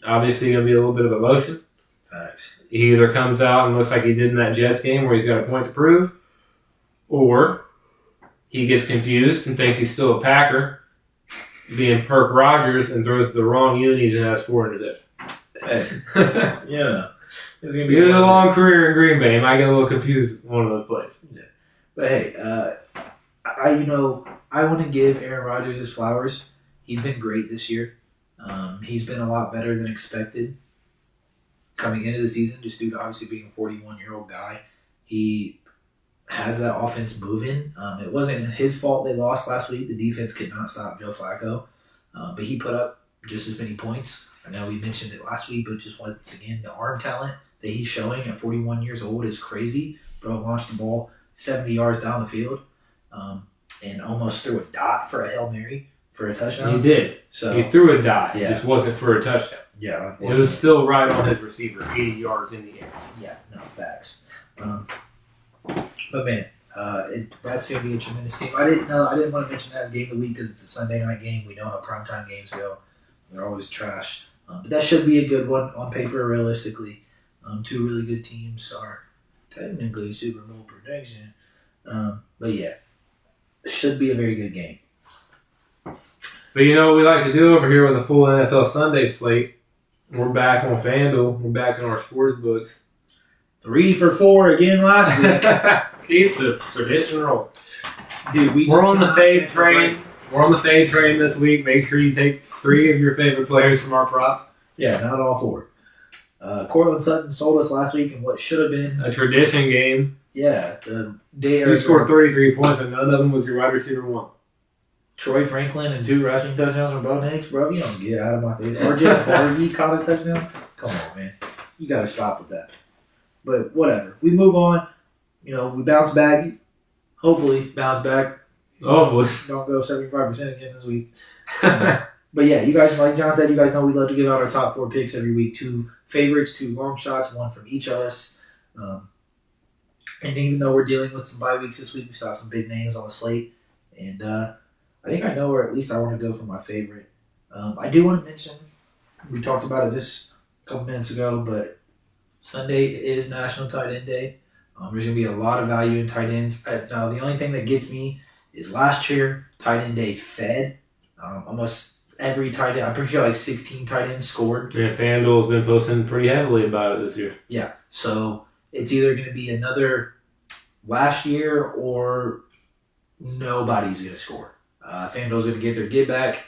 obviously going to be a little bit of emotion. Facts. He either comes out and looks like he did in that Jets game where he's got a point to prove, or he gets confused and thinks he's still a Packer, being Perk Rodgers, and throws the wrong unis and has 4 interceptions. Hey. Yeah. It's going to be a long career in Green Bay. Am I going to look confused in one of those plays? Yeah. But hey, I want to give Aaron Rodgers his flowers. He's been great this year. He's been a lot better than expected coming into the season, just due to obviously being a 41-year-old guy. He has that offense moving. It wasn't his fault they lost last week. The defense could not stop Joe Flacco. But he put up just as many points. I know we mentioned it last week, but just once again, the arm talent that he's showing at 41 years old is crazy. Bro launched the ball 70 yards down the field and almost threw a dot for a Hail Mary for a touchdown. He did. So he threw a dot. Yeah. It just wasn't for a touchdown. Yeah. It was still right on his receiver, 80 yards in the air. Yeah, no, facts. But man, that's going to be a tremendous game. I didn't want to mention that as game of the week because it's a Sunday night game. We know how primetime games go. They're always trash. But that should be a good one on paper, realistically. 2 really good teams are technically Super Bowl prediction. But yeah, it should be a very good game. But you know what we like to do over here with a full NFL Sunday slate? We're back on FanDuel. We're back on our sports books. 3 for 4 again last week. Keep the tradition rolling. Dude, we're on the fade train. We're on the fade train this week. Make sure you take 3 of your favorite players from our props. Yeah, not all 4. Cortland Sutton sold us last week in what should have been a tradition game. Yeah, he scored 33 points and none of them was your wide receiver 1. Troy Franklin and 2 rushing touchdowns from Bo Nix, bro. You don't get out of my face. RJ Harvey caught a touchdown. Come on, man. You got to stop with that. But whatever. We move on. We bounce back. Hopefully, bounce back. Hopefully. Don't go 75% again this week. But yeah, you guys, like John said, you guys know we love to give out our top 4 picks every week. 2 favorites, 2 long shots, 1 from each of us. And even though we're dealing with some bye weeks this week, we still have some big names on the slate. And I think I know where at least I want to go for my favorite. I do want to mention, we talked about it just a couple minutes ago, but Sunday is National Tight End Day. There's going to be a lot of value in tight ends. Now, the only thing that gets me is last year, Tight End Day fed. Almost every tight end, I'm pretty sure like 16 tight ends scored. Yeah, FanDuel's been posting pretty heavily about it this year. Yeah, so it's either going to be another last year or nobody's going to score. FanDuel's going to get their get back.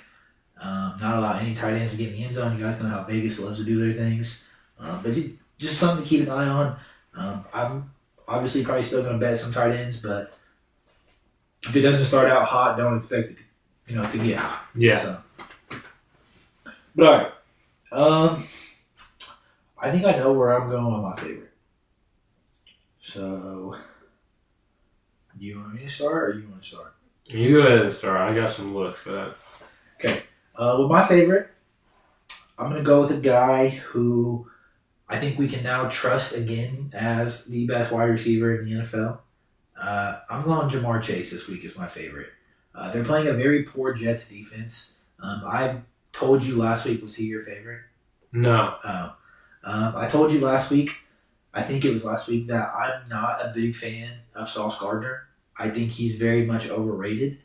Not allow any tight ends to get in the end zone. You guys know how Vegas loves to do their things. But just something to keep an eye on. I'm obviously probably still going to bet some tight ends, but if it doesn't start out hot, don't expect it to get hot. Yeah. So. But all right. I think I know where I'm going with my favorite. So, do you want me to start or you want to start? You go ahead and start. I got some looks for that. Okay. With my favorite, I'm going to go with a guy who I think we can now trust again as the best wide receiver in the NFL. I'm going Jamar Chase this week as my favorite. They're playing a very poor Jets defense. I told you last week, was he your favorite? No. I told you last week, I think it was last week, that I'm not a big fan of Sauce Gardner. I think he's very much overrated.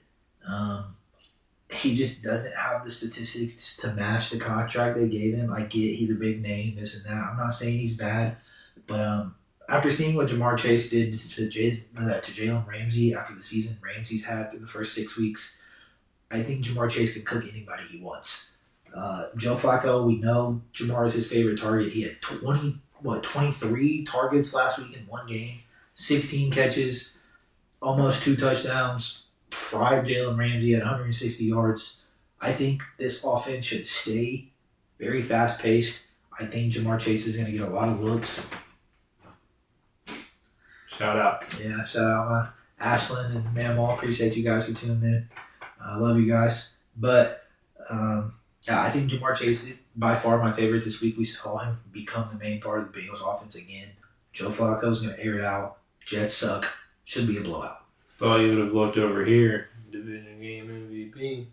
He just doesn't have the statistics to match the contract they gave him. I get he's a big name, this and that. I'm not saying he's bad, but after seeing what Jamar Chase did to Jalen Ramsey after the season Ramsey's had through the first 6 weeks, I think Jamar Chase can cook anybody he wants. Joe Flacco, we know Jamar is his favorite target. He had 23 targets last week in one game, 16 catches, almost 2 touchdowns, fried Jalen Ramsey at 160 yards. I think this offense should stay very fast-paced. I think Jamar Chase is going to get a lot of looks. Shout out. Yeah, shout out my Ashland and Mammal. Appreciate you guys for tuning in. I love you guys. But I think Jamar Chase is by far my favorite this week. We saw him become the main part of the Bengals offense again. Joe Flacco's going to air it out. Jets suck. Should be a blowout. Thought you would have looked over here. Division game MVP.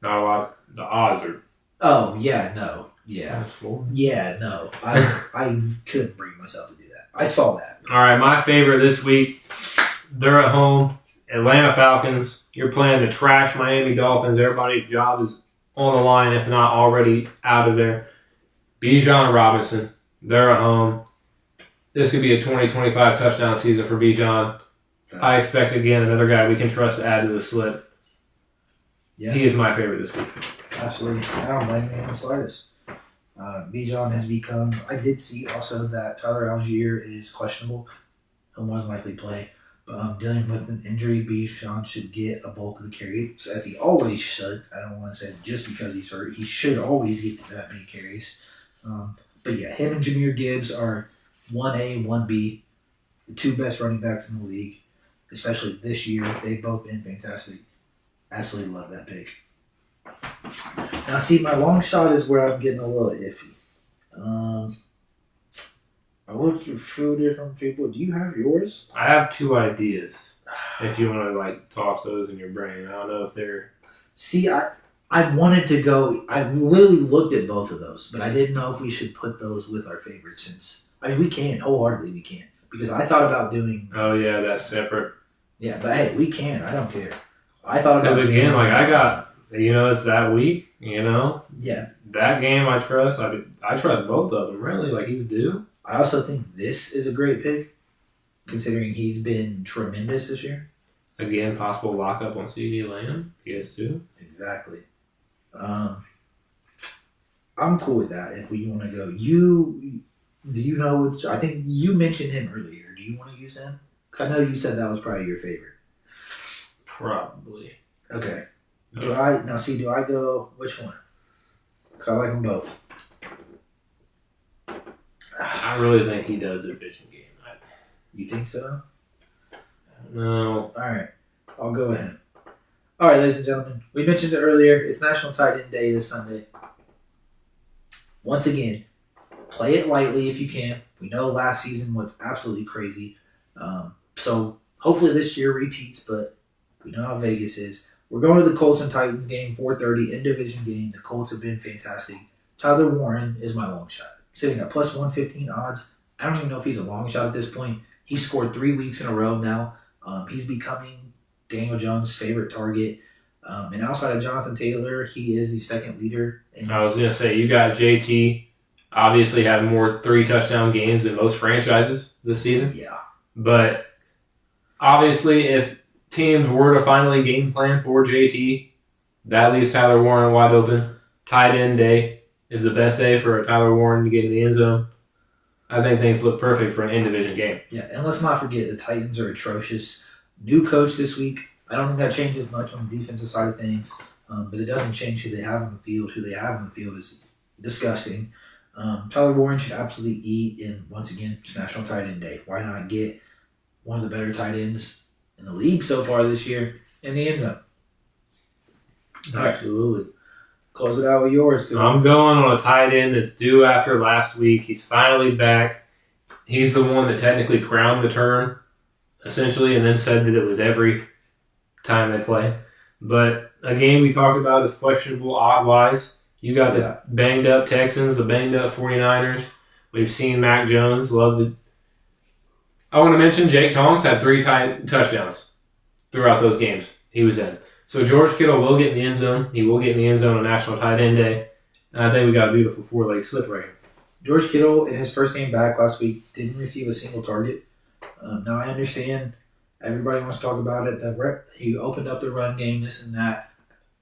Not a lot. The odds are. Oh, yeah, no. Yeah. -4. Yeah, no. I couldn't bring myself to do that. I saw that. All right, my favorite this week. They're at home. Atlanta Falcons. You're playing the trash Miami Dolphins. Everybody's job is on the line, if not already out of there. Bijan Robinson. They're at home. This could be a 20-25 touchdown season for Bijan. I expect, again, another guy we can trust to add to the slip. Yeah. He is my favorite this week. Absolutely. I don't blame you in the slightest. Bijan has become... I did see also that Tyler Algier is questionable. He'll most likely play. But dealing with an injury, Bijan should get a bulk of the carries, as he always should. I don't want to say just because he's hurt. He should always get that many carries. But yeah, him and Jahmyr Gibbs are 1A, 1B, the 2 best running backs in the league, especially this year. They've both been fantastic. Absolutely love that pick. Now, see, my long shot is where I'm getting a little iffy. I looked through a few different people. Do you have yours? I have 2 ideas. If you want to toss those in your brain, I don't know if they're. See, I wanted to go. I literally looked at both of those, but I didn't know if we should put those with our favorites. Since we can wholeheartedly, we can, because I thought about doing. Oh yeah, that's separate. Yeah, but hey, we can. I don't care. I thought about because again, I got it's that week. Yeah. That game I trust. I trust both of them really. He's due. I also think this is a great pick, considering he's been tremendous this year. Again, possible lockup on CeeDee Lamb. Yes, too. Exactly. I'm cool with that if we want to go. Do you know which? I think you mentioned him earlier. Do you want to use him? Because I know you said that was probably your favorite. Probably. Okay. Do I go, which one? Because I like them both. I really think he does the division game. You think so? No. All right. I'll go with him. All right, ladies and gentlemen, we mentioned it earlier. It's National Tight End Day this Sunday. Once again, play it lightly if you can. We know last season was absolutely crazy. So hopefully this year repeats, but we know how Vegas is. We're going to the Colts and Titans game, 4:30, in-division game. The Colts have been fantastic. Tyler Warren is my long shot. Sitting at plus 115 odds. I don't even know if he's a long shot at this point. He's scored 3 weeks in a row now. He's becoming Daniel Jones' favorite target. And outside of Jonathan Taylor, he is the second leader. I was going to say, you got JT obviously having more 3-touchdown games than most franchises this season. Yeah. But obviously, if teams were to finally game plan for JT, that leaves Tyler Warren wide open. Tight end day is the best day for a Tyler Warren to get in the end zone. I think things look perfect for an in-division game. Yeah, and let's not forget the Titans are atrocious. New coach this week. I don't think that changes much on the defensive side of things, but it doesn't change who they have on the field. Who they have on the field is disgusting. Tyler Warren should absolutely eat, and once again, it's National Tight End Day. Why not get one of the better tight ends in the league so far this year in the end zone? Absolutely. Right. Close it out with yours. I'm going on a tight end that's due after last week. He's finally back. He's the one that technically crowned the turn, essentially, and then said that it was every time they play. But a game we talked about is questionable odd-wise. You got the banged-up Texans, the banged-up 49ers. We've seen Mac Jones love the... I want to mention Jake Tonks had 3 touchdowns throughout those games he was in. So George Kittle will get in the end zone. He will get in the end zone on National Tight End Day. And I think we got a beautiful 4-leg slip right here. George Kittle, in his first game back last week, didn't receive a single target. Now, I understand everybody wants to talk about it. That he opened up the run game, this and that.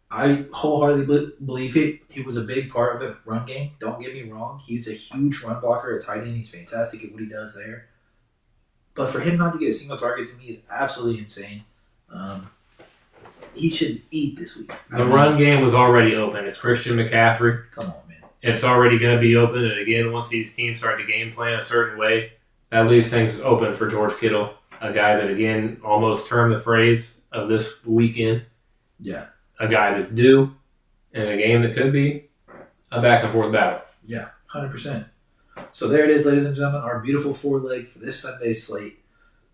I wholeheartedly believe he was a big part of the run game. Don't get me wrong. He's a huge run blocker at tight end. He's fantastic at what he does there. But for him not to get a single target to me is absolutely insane. He should eat this week. The run game was already open. It's Christian McCaffrey. Come on, man. It's already going to be open. And again, once these teams start to game plan a certain way, that leaves things open for George Kittle, a guy that, again, almost termed the phrase of this weekend. Yeah. A guy that's due in a game that could be a back-and-forth battle. Yeah, 100%. So there it is, ladies and gentlemen, our beautiful 4-leg for this Sunday's slate.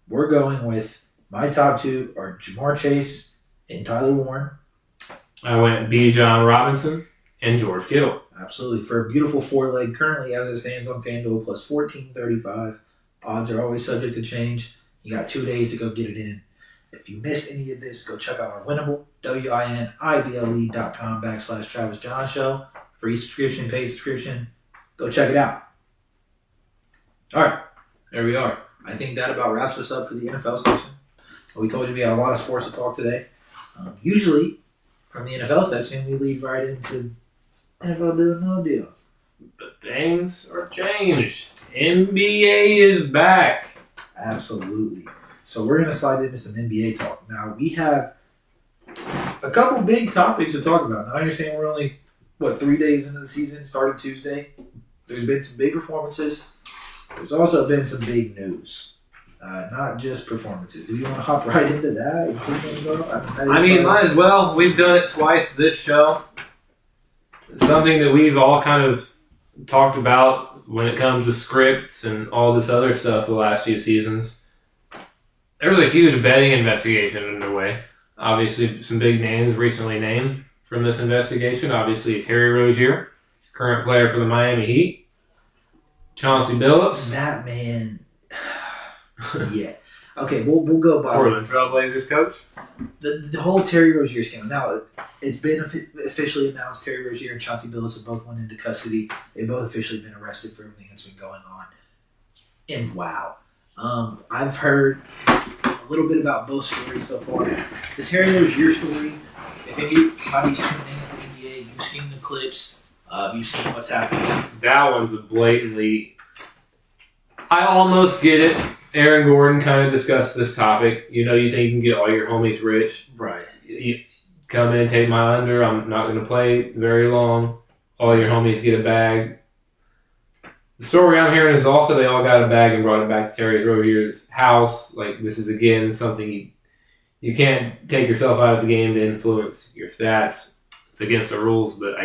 We're going with my top 2 are Jamar Chase and Tyler Warren. I went Bijan Robinson and George Kittle. Absolutely. For a beautiful 4-leg, currently as it stands on FanDuel, plus 1435. Odds are always subject to change. You got 2 days to go get it in. If you missed any of this, go check out our Winnable, WINIBLE.com/Travis Jon Show. Free subscription, paid subscription. Go check it out. All right. There we are. I think that about wraps us up for the NFL section. We told you we had a lot of sports to talk today. Usually, from the NFL section, we lead right into NFL doing no deal. But things are changed. NBA is back. Absolutely. So we're going to slide into some NBA talk. Now, we have a couple big topics to talk about. Now, I understand we're only, 3 days into the season, started Tuesday. There's been some big performances. There's also been some big news. Not just performances. Do you want to hop right into that? Might as well. We've done it twice this show. It's something that we've all kind of talked about when it comes to scripts and all this other stuff the last few seasons. There was a huge betting investigation underway. Obviously, some big names recently named from this investigation. Obviously, Terry Rozier, current player for the Miami Heat. Chauncey Billups. That man... Yeah. Okay, we'll go by Portland Trailblazers coach. The whole Terry Rozier scandal. Now, it's been officially announced Terry Rozier and Chauncey Billups have both went into custody. They've both officially been arrested for everything that's been going on. And wow. I've heard a little bit about both stories so far. The Terry Rozier story, if anybody's tuning in the NBA, you've seen the clips, you've seen what's happening. That one's a blatantly... I almost get it. Aaron Gordon kind of discussed this topic. You think you can get all your homies rich. Right. You come in, take my under. I'm not going to play very long. All your homies get a bag. The story I'm hearing is also they all got a bag and brought it back to Terry Rozier's house. Like, this is, again, something you can't take yourself out of the game to influence your stats. It's against the rules, but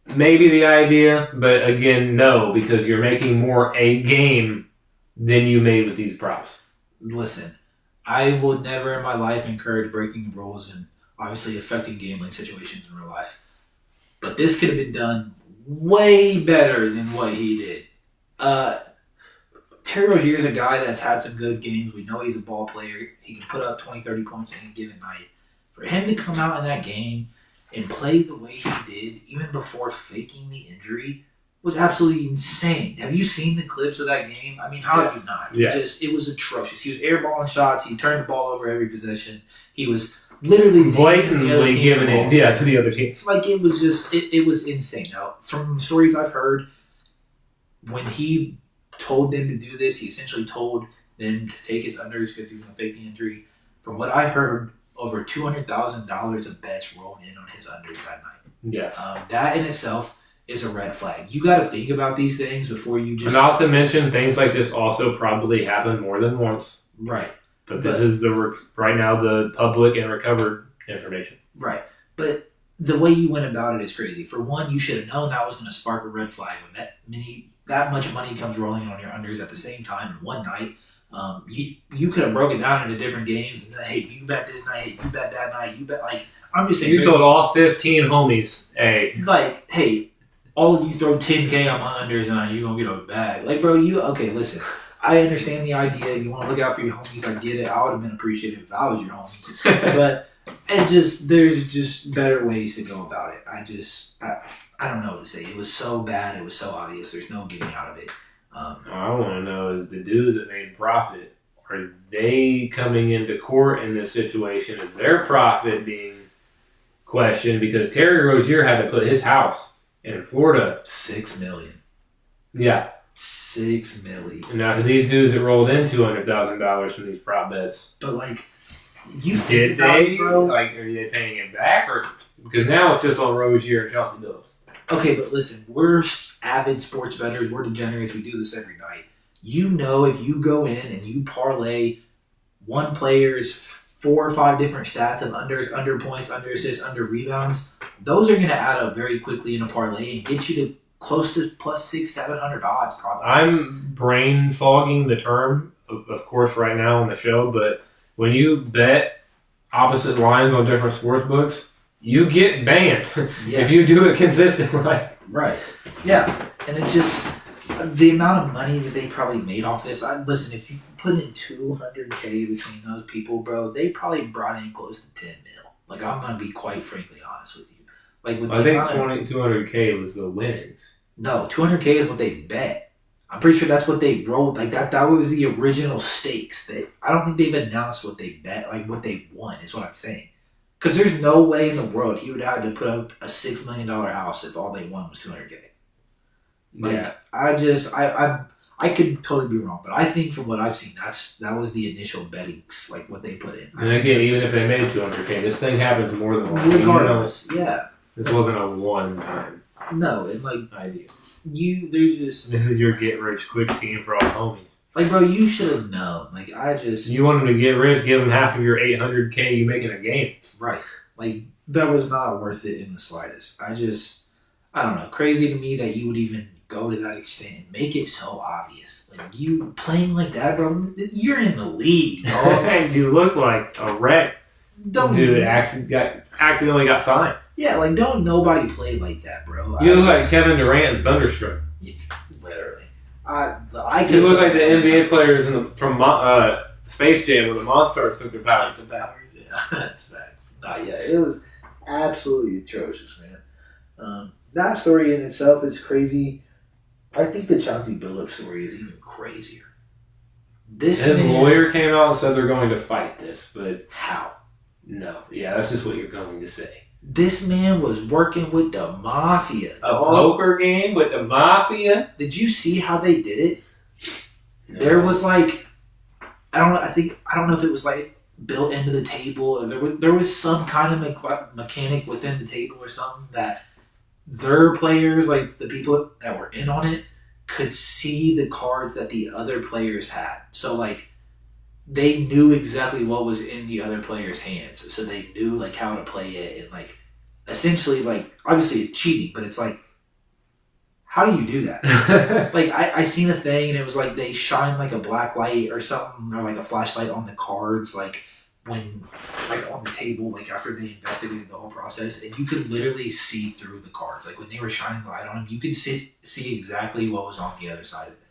maybe the idea, but again, no, because you're making more a game than you made with these props. Listen, I will never in my life encourage breaking the rules and obviously affecting gambling situations in real life. But this could have been done way better than what he did. Terry Rozier is a guy that's had some good games. We know he's a ball player. He can put up 20, 30 points in a given night. For him to come out in that game and play the way he did, even before faking the injury, was absolutely insane. Have you seen the clips of that game? I mean, how have you not? It was atrocious. He was airballing shots. He turned the ball over every possession. He was literally blatantly giving it to the other team. Like, it was just, it was insane. Now, from stories I've heard, when he told them to do this, he essentially told them to take his unders because he was going to fake the injury. From what I heard, over $200,000 of bets rolled in on his unders that night. Yes. That in itself is a red flag. You got to think about these things before you just... Not to mention, things like this also probably happen more than once. Right. But this is right now the public and recovered information. Right. But the way you went about it is crazy. For one, you should have known that was going to spark a red flag when that much money comes rolling on your unders at the same time in one night. You could have broken down into different games and hey, you bet this night, hey, you bet that night, you bet, like, I'm just saying. You told all 15 homies, hey. Like, hey, all of you throw $10K on my unders and you're going to get a bag. Like, bro, okay, listen, I understand the idea. You want to look out for your homies. I get it. I would have been appreciative if I was your homie. But there's just better ways to go about it. I don't know what to say. It was so bad. It was so obvious. There's no getting out of it. I want to know is the dude that made profit, are they coming into court in this situation? Is their profit being questioned? Because Terry Rozier had to put his house in Florida. $6 million. Yeah. $6 million. And now, because these dudes that rolled in $200,000 from these prop bets. But, like, did they? Bro? Like, are they paying it back? Or because now it's just on Rozier and Chelsea Billups. Okay, but listen, we're avid sports bettors. We're degenerates. We do this every night. You know, if you go in and you parlay one player's 4 or 5 different stats of unders, under points, under assists, under rebounds, those are going to add up very quickly in a parlay and get you to close to plus 600-700 odds probably. I'm brain fogging the term, of course, right now on the show, but when you bet opposite lines on different sports books, you get banned if you do it consistently. Right. Yeah. And it just, the amount of money that they probably made off this, listen, if you put in $200K between those people, bro, they probably brought in close to $10 mil. Like, I'm going to be quite frankly honest with you. Like, with I think 200K was the winnings. No, 200K is what they bet. I'm pretty sure that's what they rolled. Like, that was the original stakes. I don't think they've announced what they bet, like what they won is what I'm saying. Because there's no way in the world he would have to put up a $6 million house if all they won was 200K. Like, yeah. I could totally be wrong, but I think from what I've seen, that was the initial betting, like what they put in. And again, even if they made 200K, this thing happens more than once. Regardless, yeah. This wasn't a one-time idea. This is your get-rich-quick scheme for all the homies. Like, bro, you should have known. Like, you want them to get rich, give them half of your $800K you make in a game. Right. Like, that was not worth it in the slightest. I don't know. Crazy to me that you would even go to that extent and make it so obvious. Like, you playing like that, bro, you're in the league, dog. You look like a wreck. Dude accidentally got signed. Yeah, like, don't nobody play like that, bro. You look like Kevin Durant and Thunderstruck. Yeah, literally. You look like the NBA players from Space Jam when the Monstars took their powers. Yeah, that's facts. It was absolutely atrocious, man. That story in itself is crazy. I think the Chauncey Billups story is even crazier. His lawyer came out and said they're going to fight this, but how? No, yeah, that's just what you're going to say. This man was working with the mafia. A poker game with the mafia? Did you see how they did it? No. There was like, I don't know if it was like built into the table, or there was some kind of mechanic within the table or something that their players, like the people that were in on it, could see the cards that the other players had. So like, they knew exactly what was in the other player's hands, so they knew like how to play it and like essentially like obviously it's cheating, but it's like how do you do that? Like I seen a thing and it was like they shine like a black light or something or like a flashlight on the cards like when like on the table like after they investigated the whole process and you could literally see through the cards like when they were shining the light on them you could see exactly what was on the other side of them.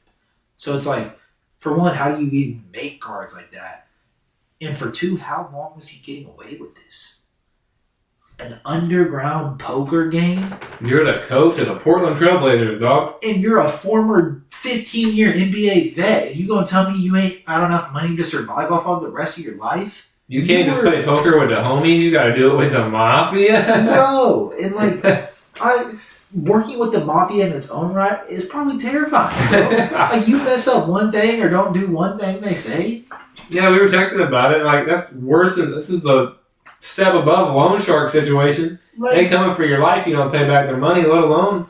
So it's like for one, how do you even make cards like that? And for two, how long was he getting away with this? An underground poker game? You're the coach of the Portland Trailblazers, dog. And you're a former 15-year NBA vet. And you gonna tell me you ain't got enough money to survive off of the rest of your life? You can't just play poker with the homies. You gotta do it with the mafia. No. And like, working with the mafia in its own right is probably terrifying. Like you mess up one thing or don't do one thing they say. Yeah, we were texting about it. Like that's worse than this is a step above loan shark situation. Like, they coming for your life. You don't pay back their money, let alone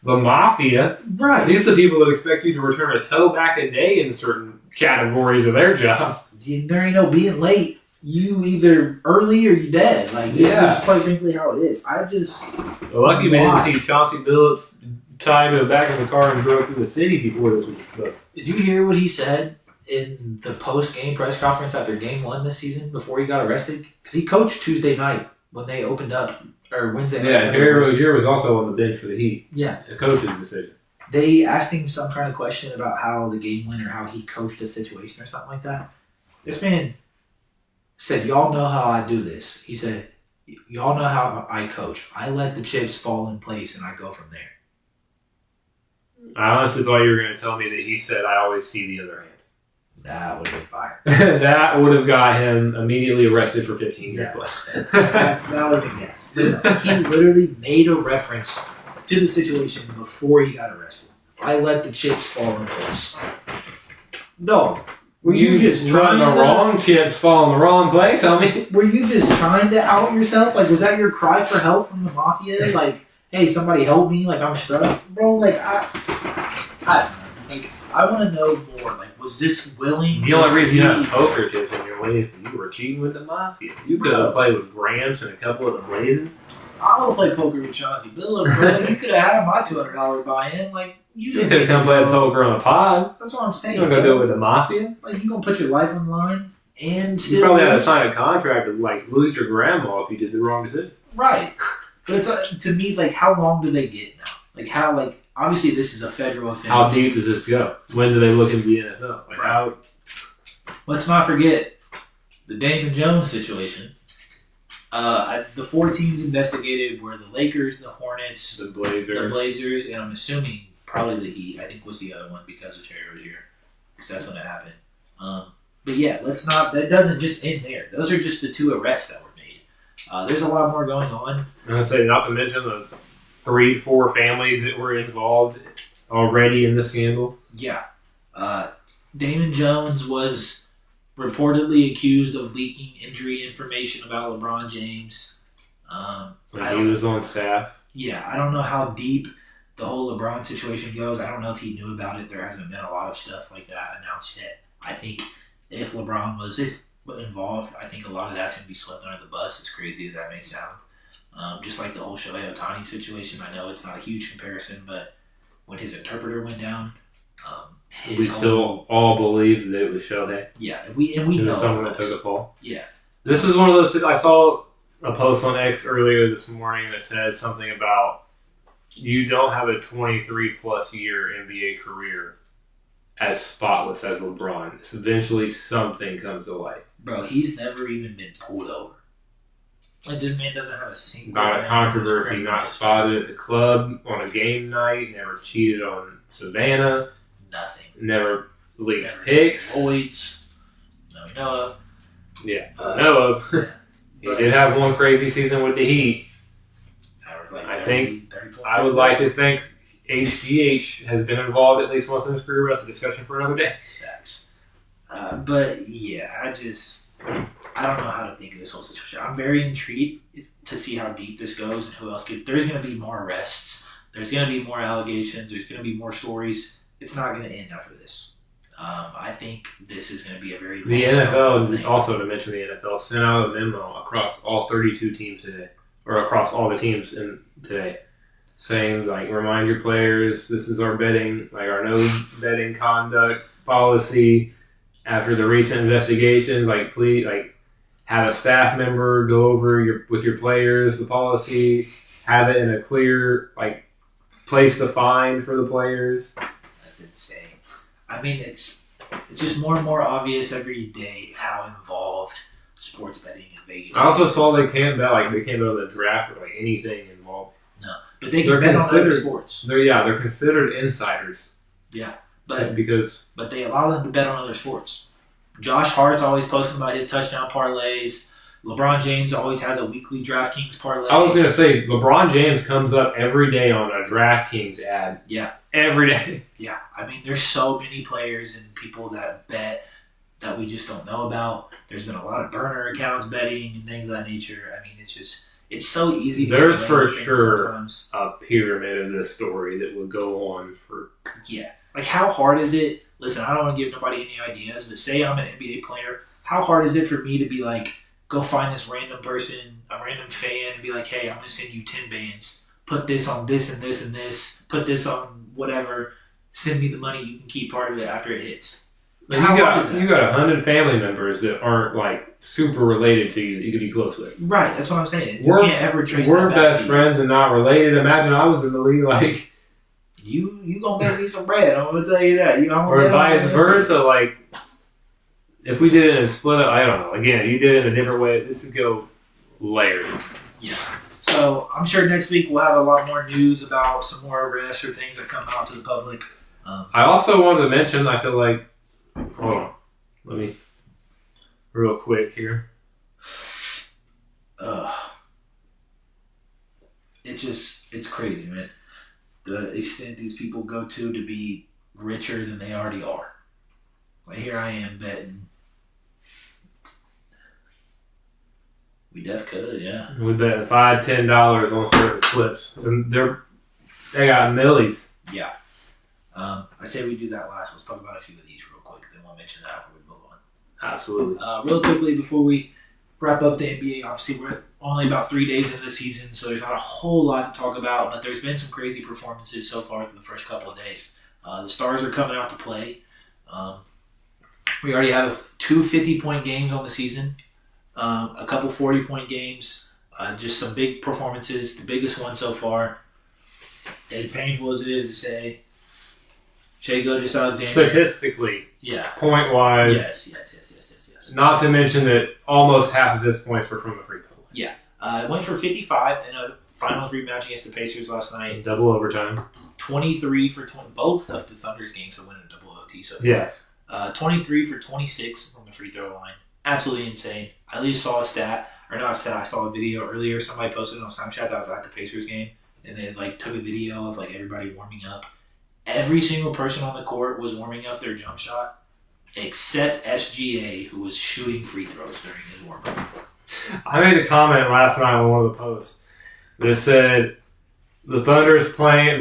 the mafia. Right. These are the people that expect you to return a toe back a day in certain categories of their job. There ain't no being late. You either early or you dead. Like it's just quite frankly how it is. I just the lucky man to see Chauncey Billups tied to the back of the car and drove through the city before this was booked. Did you hear what he said in the post-game press conference after Game 1 this season before he got arrested? Because he coached Tuesday night when they opened up, or Wednesday night. Yeah, Terry Rozier was also on the bench for the Heat. Yeah. A coach's decision. They asked him some kind of question about how the game went or how he coached a situation or something like that. This man said, y'all know how I do this. He said, y'all know how I coach. I let the chips fall in place and I go from there. I honestly thought you were going to tell me that he said, I always see the other hand. That would have been fire. That would have got him immediately arrested for 15 years plus. That would have been gas. But he literally made a reference to the situation before he got arrested. I let the chips fall in place. No. Were you just trying the wrong chips fall in the wrong place, homie? Were you just trying to out yourself? Like, was that your cry for help from the mafia? Like, hey, somebody help me. Like, I'm stuck. Bro, like, I want to know more. Like, was this willing? The only reason you have poker chips in your way is because you were cheating with the mafia. You could have played with Gramps and a couple of the Blazers. I want to play poker with Chauncey Billups, bro. You could have had my $200 buy-in. Like, you could have come play poker on a pod. That's what I'm saying. You don't go do it with the mafia. Like, you gonna put your life on the line and still. You probably had to sign a contract to like lose your grandma if you did the wrong decision. Right, but it's to me like, how long do they get now? Like, how like obviously this is a federal offense. How deep does this go? When do they look into the NFL? Like how? Let's not forget the Damon Jones situation. The 4 teams investigated were the Lakers, the Hornets, the Blazers, and I'm assuming probably the Heat. I think was the other one because of Terry Rozier, because that's when it happened. But yeah, let's not. That doesn't just end there. Those are just the 2 arrests that were made. There's a lot more going on. And I say, not to mention the 3-4 families that were involved already in the scandal. Yeah, Damon Jones was reportedly accused of leaking injury information about LeBron James. When he was on staff. Yeah, I don't know how deep the whole LeBron situation goes. I don't know if he knew about it. There hasn't been a lot of stuff like that announced yet. I think if LeBron was involved, I think a lot of that's going to be swept under the bus, as crazy as that may sound. Just like the whole Shohei Ohtani situation. I know it's not a huge comparison, but when his interpreter went down, we still all believe that it was Shohei. Yeah, we know someone that took a fall. Yeah, this is one of those. I saw a post on X earlier this morning that said something about you don't have a 23+ year NBA career as spotless as LeBron. It's eventually something comes to light. Bro, he's never even been pulled over. Like, this man doesn't have a single. Not a controversy. Not spotted at the club on a game night. Never cheated on Savannah. Nothing. Never leaked picks. Lloyd's. No, we know of. Yeah, know of. He did have one crazy season with the Heat. I think I would like to think HGH has been involved at least once in his career. That's a discussion for another day. Facts. But yeah, I don't know how to think of this whole situation. I'm very intrigued to see how deep this goes and who else could. There's going to be more arrests. There's going to be more allegations. There's going to be more stories. It's not going to end after this. I think this is going to be a very the NFL, also to mention the NFL, sent out a memo across all 32 teams today, or across all the teams today, saying, like, remind your players, this is our betting, like, our no betting conduct policy. After the recent investigations, like, please, like, have a staff member go over with your players the policy, have it in a clear, like, place defined for the players. That's insane. I mean, it's just more and more obvious every day how involved sports betting in Vegas. I also saw they can't bet on the draft or like anything involved. No, but they can bet on other sports. They're considered insiders. Yeah, but they allow them to bet on other sports. Josh Hart's always posting about his touchdown parlays. LeBron James always has a weekly DraftKings parlay. I was going to say, LeBron James comes up every day on a DraftKings ad. Yeah. Every day. Yeah. I mean, there's so many players and people that bet that we just don't know about. There's been a lot of burner accounts betting and things of that nature. I mean, it's so easy to There's for sure sometimes. A pyramid of this story that will go on for... Yeah. Like, how hard is it? Listen, I don't want to give nobody any ideas, but say I'm an NBA player. How hard is it for me to be like, go find this random person, a random fan, and be like, hey, I'm going to send you 10 bands. Put this on this and this and this. Put this on whatever. Send me the money. You can keep part of it after it hits. Like, you got 100 family members that aren't, like, super related to you that you could be close with. Right. That's what I'm saying. You can't ever trace We're best friends and not related. Imagine I was in the league, like... You going to make me some bread. I'm going to tell you that. Or vice versa, like... If we did it and split up, I don't know. Again, you did it in a different way. This would go layers. Yeah. So I'm sure next week we'll have a lot more news about some more arrests or things that come out to the public. I also wanted to mention, I feel like, hold on. Let me, real quick here. It's crazy, man. The extent these people go to be richer than they already are. Like, here I am betting. We def could, yeah. We bet $5, $10 on certain slips. And they got millies. Yeah. I say we do that last. Let's talk about a few of these real quick. Then we'll mention that before we move on. Absolutely. Real quickly, before we wrap up the NBA, obviously we're only about 3 days into the season, so there's not a whole lot to talk about, but there's been some crazy performances so far through the first couple of days. The stars are coming out to play. We already have 2 50-point games on the season, a couple 40-point games, just some big performances, the biggest one so far. As painful as it is to say, Shai Gilgeous-Alexander. Statistically, yeah, point-wise. Yes. Not to mention that almost half of his points were from the free throw line. Yeah. Went for 55 in a finals rematch against the Pacers last night. Double overtime. 23 for 20. Both of the Thunder's games have went in double OT so far. Yes. 23 for 26 from the free throw line. Absolutely insane. I at least saw a stat, or not a stat, I saw a video earlier. Somebody posted it on Snapchat that was at the Pacers game, and they like took a video of like everybody warming up. Every single person on the court was warming up their jump shot, except SGA, who was shooting free throws during his warm-up. I made a comment last night on one of the posts that said, the Thunder's plane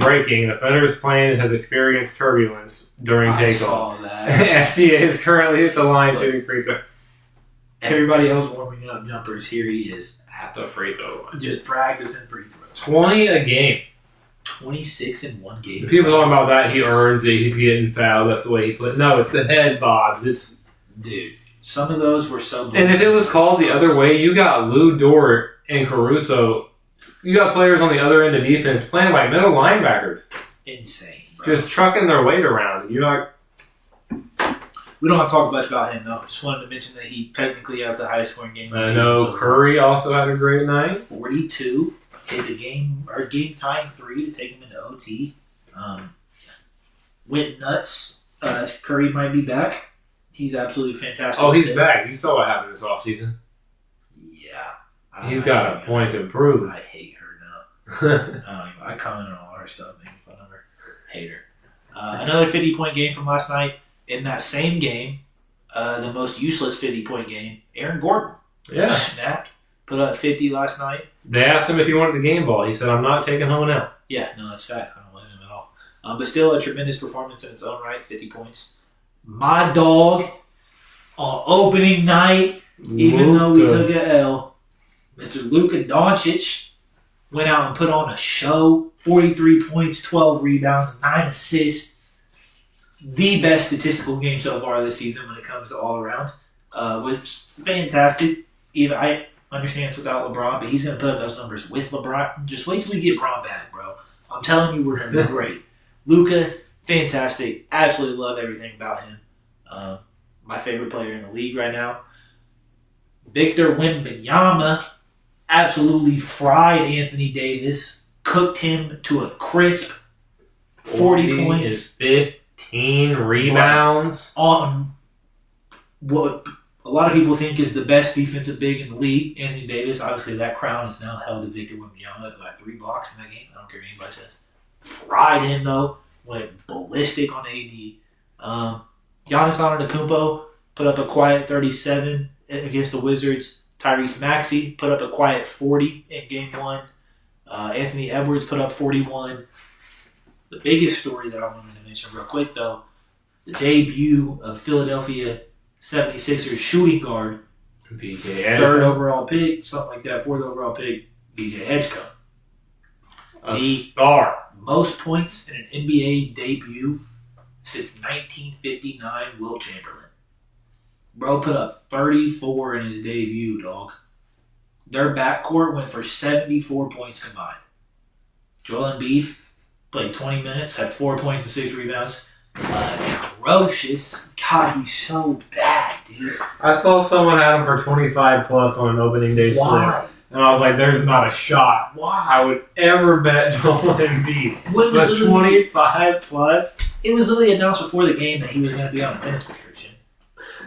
has experienced turbulence during takeoff. I saw that. SGA is currently at the line shooting free throw. Everybody else warming up jumpers. Here he is. At the free throw line. Just practicing free throws. 20 a game. 26 in one game. The people talking about that, he earns it, he's getting fouled, that's the way he plays. No, it's the head bob. Dude, some of those were so And if it was called the other way, you got Lou Dort and Caruso. You got players on the other end of defense playing like middle linebackers. Insane, bro. Just trucking their weight around. You're like... We don't have to talk much about him, though. Just wanted to mention that he technically has the highest scoring game. I know Curry also had a great night. 42. Hit the game tying 3 to take him into OT. Went nuts. Curry might be back. He's absolutely fantastic. Oh, he's back. You saw what happened this offseason. Yeah. He's got a point to prove. I hate her now. I comment on all her stuff, making fun of her. Hate her. Another 50-point game from last night. In that same game, the most useless 50-point game, Aaron Gordon. Yeah. Snapped. Put up 50 last night. They asked him if he wanted the game ball. He said, I'm not taking home now. Yeah, no, that's fact. I don't blame him at all. But still a tremendous performance in its own right, 50 points. my dog, on opening night, even though we took an L, Mr. Luka Doncic went out and put on a show. 43 points, 12 rebounds, 9 assists. The best statistical game so far this season when it comes to all around. Which is fantastic. Even I understand it's without LeBron, but he's going to put up those numbers with LeBron. Just wait till we get LeBron back, bro. I'm telling you, we're going to be great. Luka, fantastic. Absolutely love everything about him. My favorite player in the league right now. Victor Wembanyama absolutely fried Anthony Davis. Cooked him to a crisp 40 points. 15 rebounds. On what a lot of people think is the best defensive big in the league, Anthony Davis. Obviously, that crown is now held to Victor Wembanyama, who had 3 blocks in that game. I don't care what anybody says. Fried him, though. Went ballistic on AD. Giannis Antetokounmpo put up a quiet 37 against the Wizards. Tyrese Maxey put up a quiet 40 in Game 1. Anthony Edwards put up 41. The biggest story that I wanted to mention real quick, though, the debut of Philadelphia 76ers shooting guard, third overall pick, something like that, fourth overall pick, VJ Edgecombe. The star. Most points in an NBA debut since 1959, Wilt Chamberlain. Bro put up 34 in his debut, dog. Their backcourt went for 74 points combined. Joel Embiid played 20 minutes, had 4 points and 6 rebounds. Atrocious. God, he's so bad, dude. I saw someone had him for 25 plus on an opening day slip. And I was like, there's not a shot I would ever bet Joel Embiid. But 25 plus? It was literally announced before the game that he was going to be on a minutes restriction.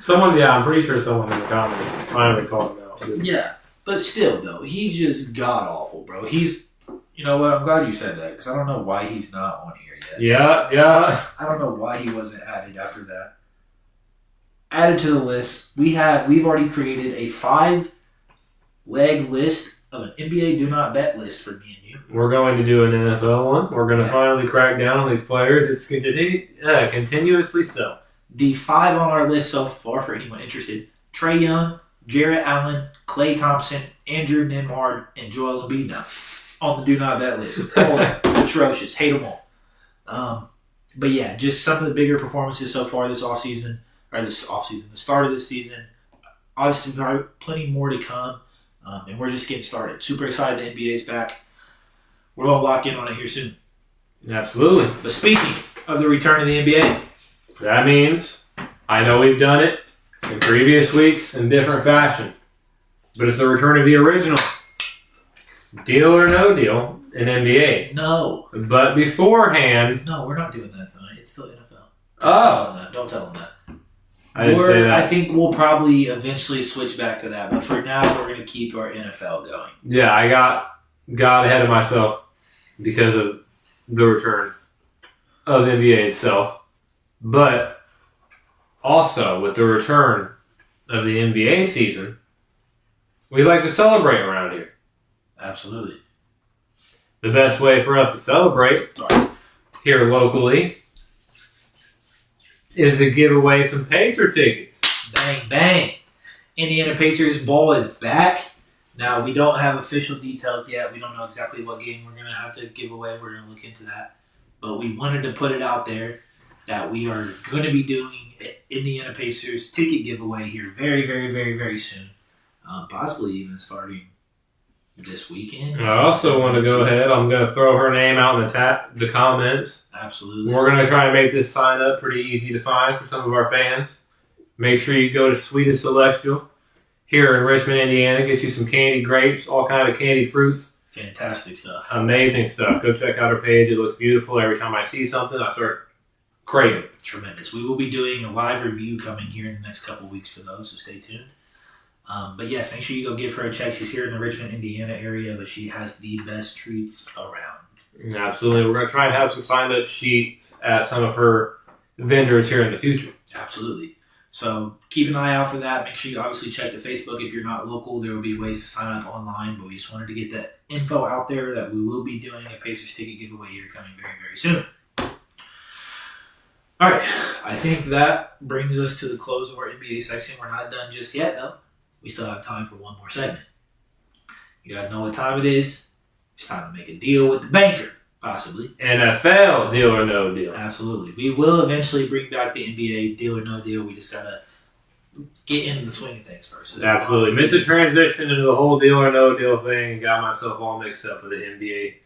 I'm pretty sure someone in the comments finally called him out. Yeah. But still, though, he's just god-awful, bro. He's, you know what, I'm glad you said that, because I don't know why he's not on here yet. Yeah. I don't know why he wasn't added after that. Added to the list, we've already created a 5-leg list of an NBA do not bet list for me and you. We're going to do an NFL one. We're going to finally crack down on these players. It's continuously so. The 5 on our list so far, for anyone interested, Trae Young, Jarrett Allen, Klay Thompson, Andrew Nembhard, and Joel Embiid now on the do not bet list. Atrocious. Hate them all. But yeah, just some of the bigger performances so far this offseason, the start of this season. Obviously, plenty more to come, and we're just getting started. Super excited the NBA's back. We're going to lock in on it here soon. Absolutely. But speaking of the return of the NBA, that means I know we've done it in previous weeks in different fashion, but it's the return of the original. Deal or no deal in NBA. No. But beforehand... No, we're not doing that tonight. It's still NFL. Don't tell them that. I didn't say that. I think we'll probably eventually switch back to that, but for now, we're going to keep our NFL going. Yeah, I got ahead of myself because of the return of the NBA itself. But also, with the return of the NBA season, we like to celebrate around here. Absolutely. The best way for us to celebrate here locally is to give away some Pacer tickets. Bang, bang. Indiana Pacers ball is back. Now, we don't have official details yet. We don't know exactly what game we're going to have to give away. We're going to look into that. But we wanted to put it out there that we are going to be doing Indiana Pacers ticket giveaway here very, very, very, very soon. Possibly even starting this weekend. I also want to go ahead. I'm going to throw her name out in the comments. Absolutely. We're going to try and make this sign up pretty easy to find for some of our fans. Make sure you go to Sweetest Celestial here in Richmond, Indiana. Get you some candied grapes, all kind of candied fruits. Fantastic stuff. Amazing stuff. Go check out her page. It looks beautiful. Every time I see something, I start craving. Tremendous. We will be doing a live review coming here in the next couple weeks for those, so stay tuned. But yes, make sure you go give her a check. She's here in the Richmond, Indiana area, but she has the best treats around. Absolutely. We're going to try and have some sign-up sheets at some of her vendors here in the future. Absolutely. So keep an eye out for that. Make sure you obviously check the Facebook. If you're not local, there will be ways to sign up online, but we just wanted to get that info out there that we will be doing a Pacers ticket giveaway here coming very, very soon. All right. I think that brings us to the close of our NBA section. We're not done just yet, though. We still have time for one more segment. You guys know what time it is. It's time to make a deal with the banker, possibly. NFL, deal or no deal. Absolutely. We will eventually bring back the NBA deal or no deal. We just got to get into the swing of things first. Absolutely. Meant to transition into the whole deal or no deal thing and got myself all mixed up with the NBA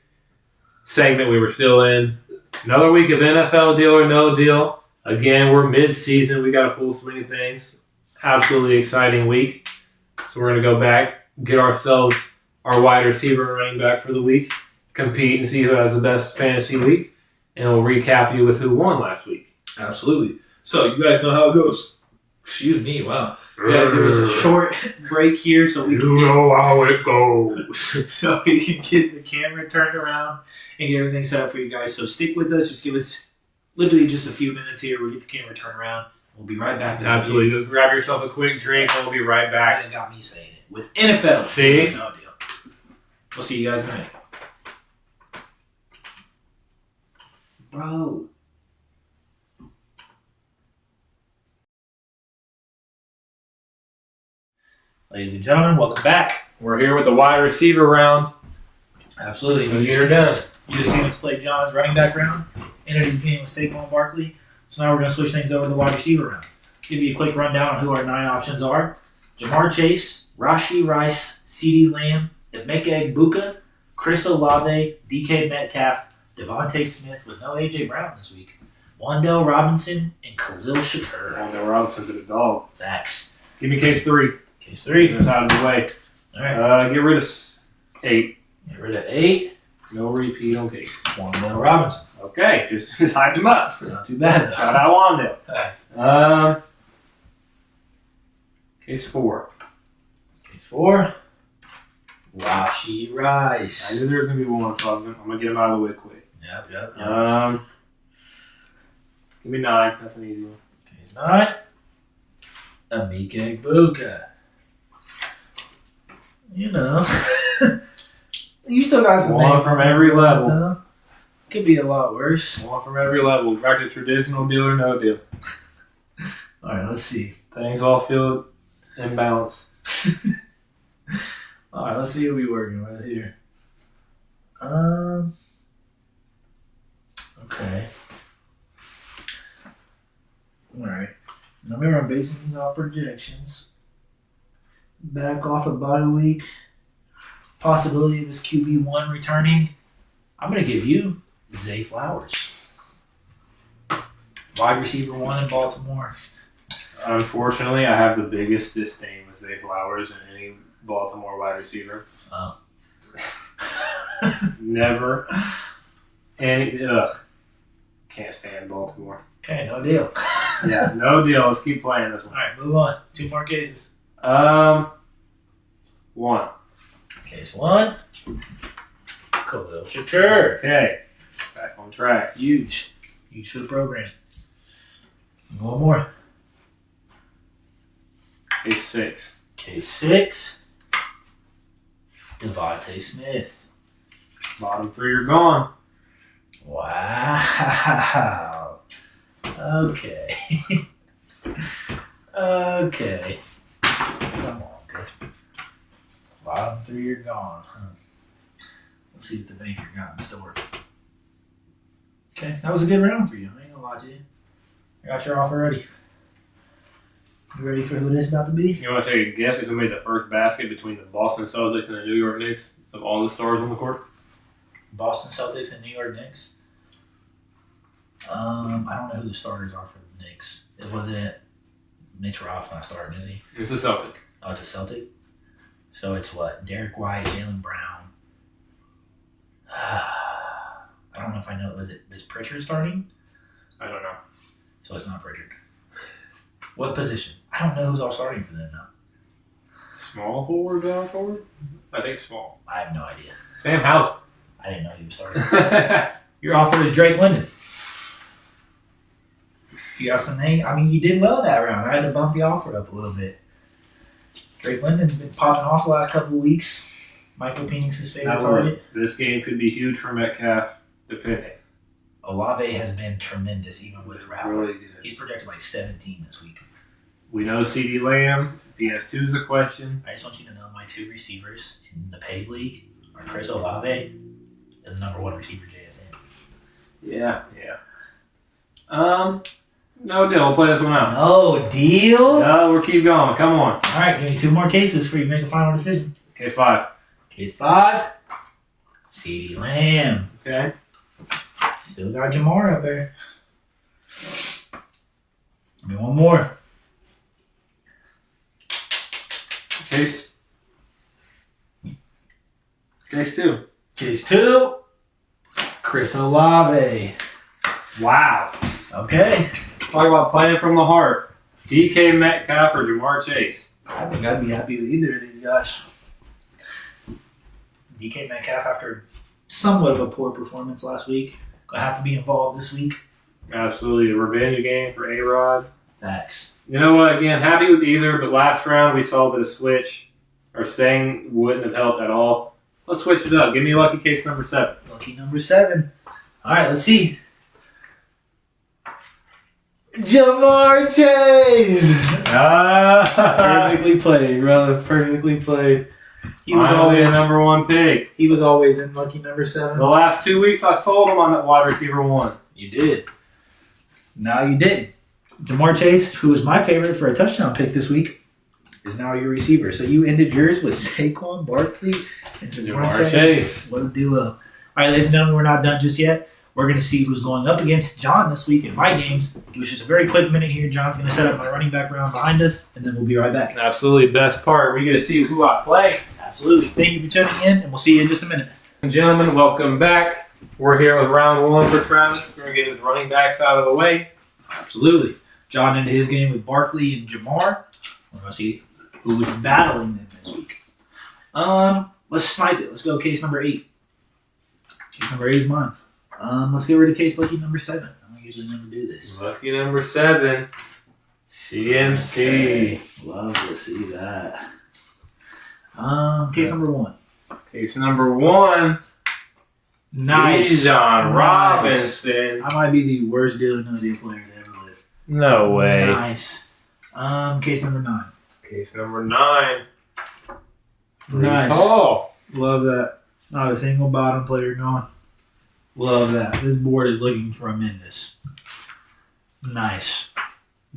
segment we were still in. Another week of NFL deal or no deal. Again, we're mid-season. We got a full swing of things. Absolutely exciting week. So we're going to go back, get ourselves our wide receiver and running back for the week, compete and see who has the best fantasy week, and we'll recap you with who won last week. Absolutely. So you guys know how it goes. Excuse me, wow. We gotta give us a short break here so we can know how it goes. so we can get the camera turned around and get everything set up for you guys. So stick with us. Just give us literally just a few minutes here. We'll get the camera turned around. We'll be right back. Absolutely. Grab yourself a quick drink and we'll be right back. That got me saying it. With NFL. See? No deal. We'll see you guys in a minute. Bro. Ladies and gentlemen, welcome back. We're here with the wide receiver round. Absolutely. You just seen us play John's running back round. Ended his game with Saquon Barkley. So now we're going to switch things over to the wide receiver round. Give you a quick rundown on who our 9 options are. Jamar Chase, Rashee Rice, CeeDee Lamb, Emeka Egbuka, Chris Olave, DK Metcalf, Devontae Smith with no A.J. Brown this week, Wan'Dale Robinson, and Khalil Shakur. Wan'Dale Robinson to the dog. Facts. Give me case 3. Case 3. That's out of the way. All right. Get rid of 8. Get rid of 8. No repeat on case. Wan'Dale Robinson. Okay, just hyped him up. Not too bad, though. Shout out Wan'Dale. Thanks. Case 4. Case 4. Rashee Rice. I knew there was going to be one, so I'm going to get him out of the way quick. Yep. Give me 9. That's an easy one. Case 9. Emeka Egbuka. You know. You still got some one from every level. Could be a lot worse. One from every level. Back to traditional deal or no deal. All right, let's see. Things all feel in balance. All right, let's see who we're working with here. Okay. All right. Now remember, I'm basing these off projections. Back off a bye week. Possibility of his QB1 returning. I'm going to give you Zay Flowers. Wide receiver 1 in Baltimore. Unfortunately, I have the biggest disdain with Zay Flowers and any Baltimore wide receiver. Oh. Never. Can't stand Baltimore. Okay, no deal. Yeah, no deal. Let's keep playing this one. All right, move on. 2 more cases. 1. Case 1. Khalil Shakur. Okay. Back on track. Huge. Huge for the program. One more. Case 6. Case 6. Devontae Smith. Bottom 3 are gone. Wow. Okay. Okay. Come on, good. Bottom 3 are gone. Huh. Let's see what the banker got in store. Okay, that was a good round for you. I ain't gonna lie to you. I got your offer ready. You ready for who this is about to be? You want to take a guess at who made the first basket between the Boston Celtics and the New York Knicks of all the stars on the court? Boston Celtics and New York Knicks. I don't know who the starters are for the Knicks. It wasn't Mitch Roth not starting, is he? It's a Celtic. Oh, it's a Celtic? So it's what? Derek White, Jaylen Brown. I don't know if I know. Is Pritchard starting? I don't know. So it's not Pritchard. What position? I don't know who's all starting for them now. Small forward, power forward? I think small. I have no idea. Sam Hauser. I didn't know he was starting. Your offer is Drake London. You got some name? I mean, you did well that round. I had to bump the offer up a little bit. Drake London's been popping off the last couple of weeks. Michael Penix's favorite target. This game could be huge for Metcalf, depending. Olave has been tremendous, even with Rattler. Really good. He's projected like 17 this week. We know CD Lamb. PS2 is the question. I just want you to know my 2 receivers in the paid league are Chris Olave and the number 1 receiver, JSN. Yeah. No deal. We'll play this one out. No deal? No, we'll keep going. Come on. All right, give me 2 more cases before you make a final decision. Case 5. Case 5, CeeDee Lamb. Okay. Still got Jamar up there. Give me 1 more. Case 2. Case 2, Chris Olave. Wow. Okay. Talk about playing from the heart. DK Metcalf or Jamar Chase? I think I'd be happy with either of these guys. DK Metcalf, after somewhat of a poor performance last week, gonna have to be involved this week. Absolutely. A revenge game for A-Rod. Facts. You know what? Again, happy with either, but last round we saw that a switch or staying wouldn't have helped at all. Let's switch it up. Give me lucky case number 7. Lucky number 7. All right, let's see. Jamar Chase. Perfectly played, brother. Perfectly played. He was always number 1 pick. He was always in lucky number 7. The last 2 weeks I sold him on that wide receiver 1. You did. Now you did. Jamar Chase, who was my favorite for a touchdown pick this week, is now your receiver. So you ended yours with Saquon Barkley and Jamar Chase. What a duo. All right, ladies and gentlemen, we're not done just yet. We're going to see who's going up against John this week in my games. Give us just a very quick minute here. John's going to set up my running back round behind us, and then we'll be right back. Absolutely. Best part. We get to see who I play. Absolutely. Thank you for tuning in, and we'll see you in just a minute. Gentlemen, welcome back. We're here with round 1 for Travis. We're going to get his running backs out of the way. Absolutely. John ended his game with Barkley and Jamar. We're going to see who was battling them this week. Let's snipe it. Let's go case number 8. Case number 8 is mine. Let's get rid of case lucky number 7. I don't usually never do this. Lucky number 7. CMC. Okay. Love to see that. Case number 1. Case number 1. Nice. Bijan Robinson. I might be the worst dealer no-deal player to ever live. No way. Nice. Case number 9. Case number 9. Nice. Hall. Love that. Not a single bottom player gone. Love that. This board is looking tremendous. Nice.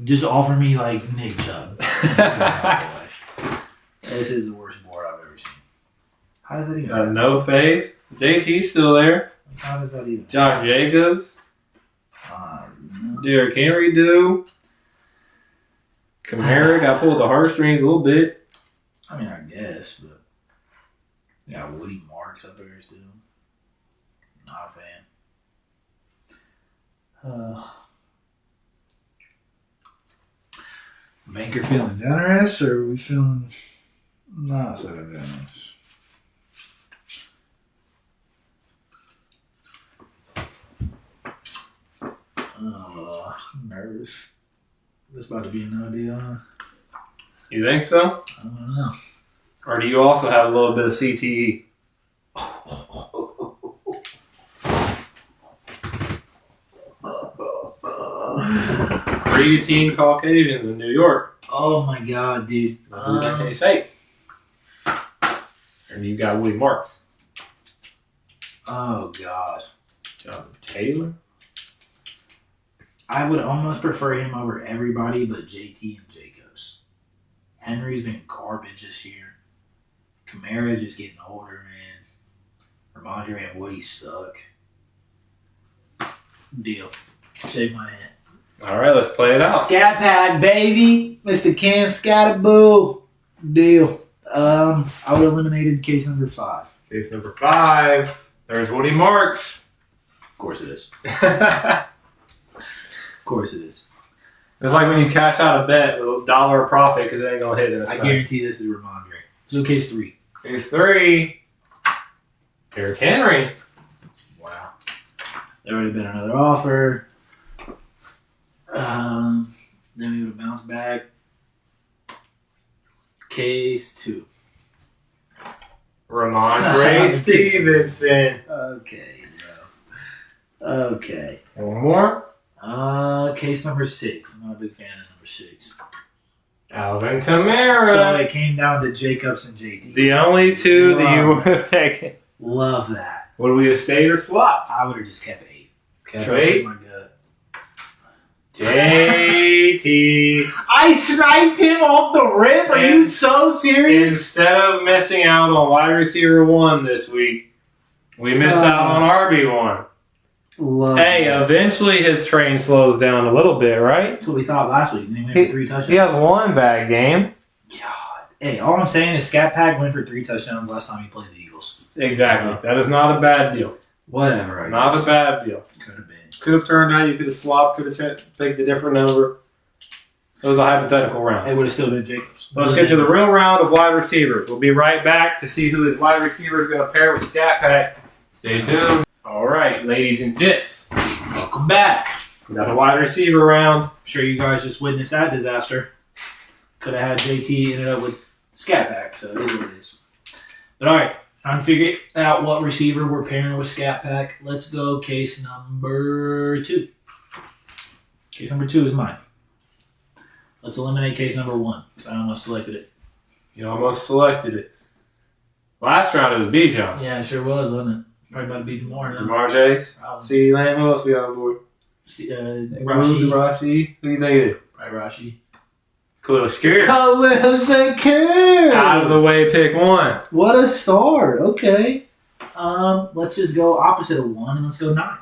Just offer me like Nick Chubb. This is the worst board I've ever seen. How does that even No faith. JT's still there. How does that even Josh Jacobs. No. Derrick Henry do. Kamara got pulled the heartstrings a little bit. I mean, I guess, but yeah, Woody Marks up there still. Not a fan. Banker feeling generous, or are we feeling not so generous? I'm nervous. This about to be an idea, huh? You think so? I don't know. Or do you also have a little bit of CTE? 3 Caucasians in New York. Oh my god, dude. Who can you say? And you got Woody Marks. Oh god. Jonathan Taylor. I would almost prefer him over everybody but JT and Jacobs. Henry's been garbage this year. Kamara just getting older, man. Ramondre and Woody suck. Deal. Shake my hand. All right, let's play it out. Scat Pack, baby. Mr. Cam Scattaboo. Deal. I would have eliminated case number 5. Case number 5. There's Woody Marks. Of course it is. It's Of course it is. like when you cash out a bet with $1 profit because it ain't going to hit in a I smash. guarantee this is Ramondre. Let's go case 3. Case 3. Derrick Henry. Wow. There would have been another offer. Then we would have bounced back. Case 2. Ramondre Stevenson. Okay, Okay. One more. Case number 6. I'm not a big fan of number 6. Alvin Kamara. So it came down to Jacobs and JT. The only two that you would have taken. Love that. Would we have stayed or swapped? I would have just kept 8. Kept Trusted 8. my gut. JT. I sniped him off the rip. Are you so serious? Instead of missing out on wide receiver 1 this week, we missed out on RB1. Hey, eventually his train slows down a little bit, right? That's what we thought last week. And he went for 3 touchdowns. He has one bad game. God. Hey, all I'm saying is Scat Pack went for 3 touchdowns last time he played the Eagles. Exactly. That is not a bad deal. Whatever. Not a bad deal. Could have been. Could have turned out. You could have swapped. Could have picked a different number. It was a hypothetical round. It would have still been Jacobs. Let's get to the real round of wide receivers. We'll be right back to see who his wide receiver is going to pair with Scat Pack. Stay tuned. All right, ladies and gents. Welcome back. We got a wide receiver round. I'm sure you guys just witnessed that disaster. Could have had JT ended up with Scat Pack, so it is what it is. But all right, trying to figure out what receiver we're pairing with Scat Pack. Let's go case number 2. Case number 2 is mine. Let's eliminate case number 1, because I almost selected it. You almost selected it. Last round it was Bijan. Yeah, it sure was, wasn't it? Probably about to be Jamar now. Jamar Chase. CeeDee Lamb. Who else we got on board? Rashi. Who do you think it is? Probably Rashi. Khalil Shakir. Khalil Shakir. Out of the way, pick 1. What a start. Okay. Let's just go opposite of 1 and let's go 9.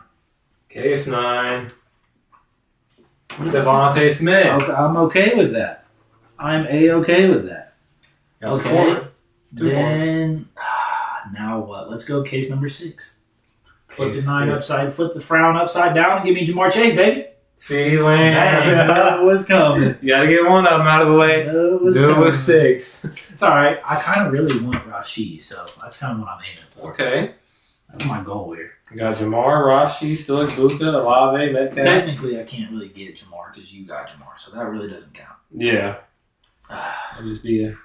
Case 9. Devontae Smith. Okay, I'm okay with that. I'm A-okay with that. Got the Okay. corner. 2 corners. Then, now what? Let's go case number 6. Flip Case the 9 6. upside, flip the frown upside down and give me Jamar Chase, baby. CeeDee Lamb. That was coming. You got to get one of them out of the way. That was Do it coming. with 6. It's all right. I kind of really want Rashi, so that's kind of what I'm aiming for. Okay. That's my goal here. You got Jamar, Rashi, still Buka, Olave, Metcalf. Technically, I can't really get Jamar because you got Jamar, so that really doesn't count. Yeah. That'll just be a...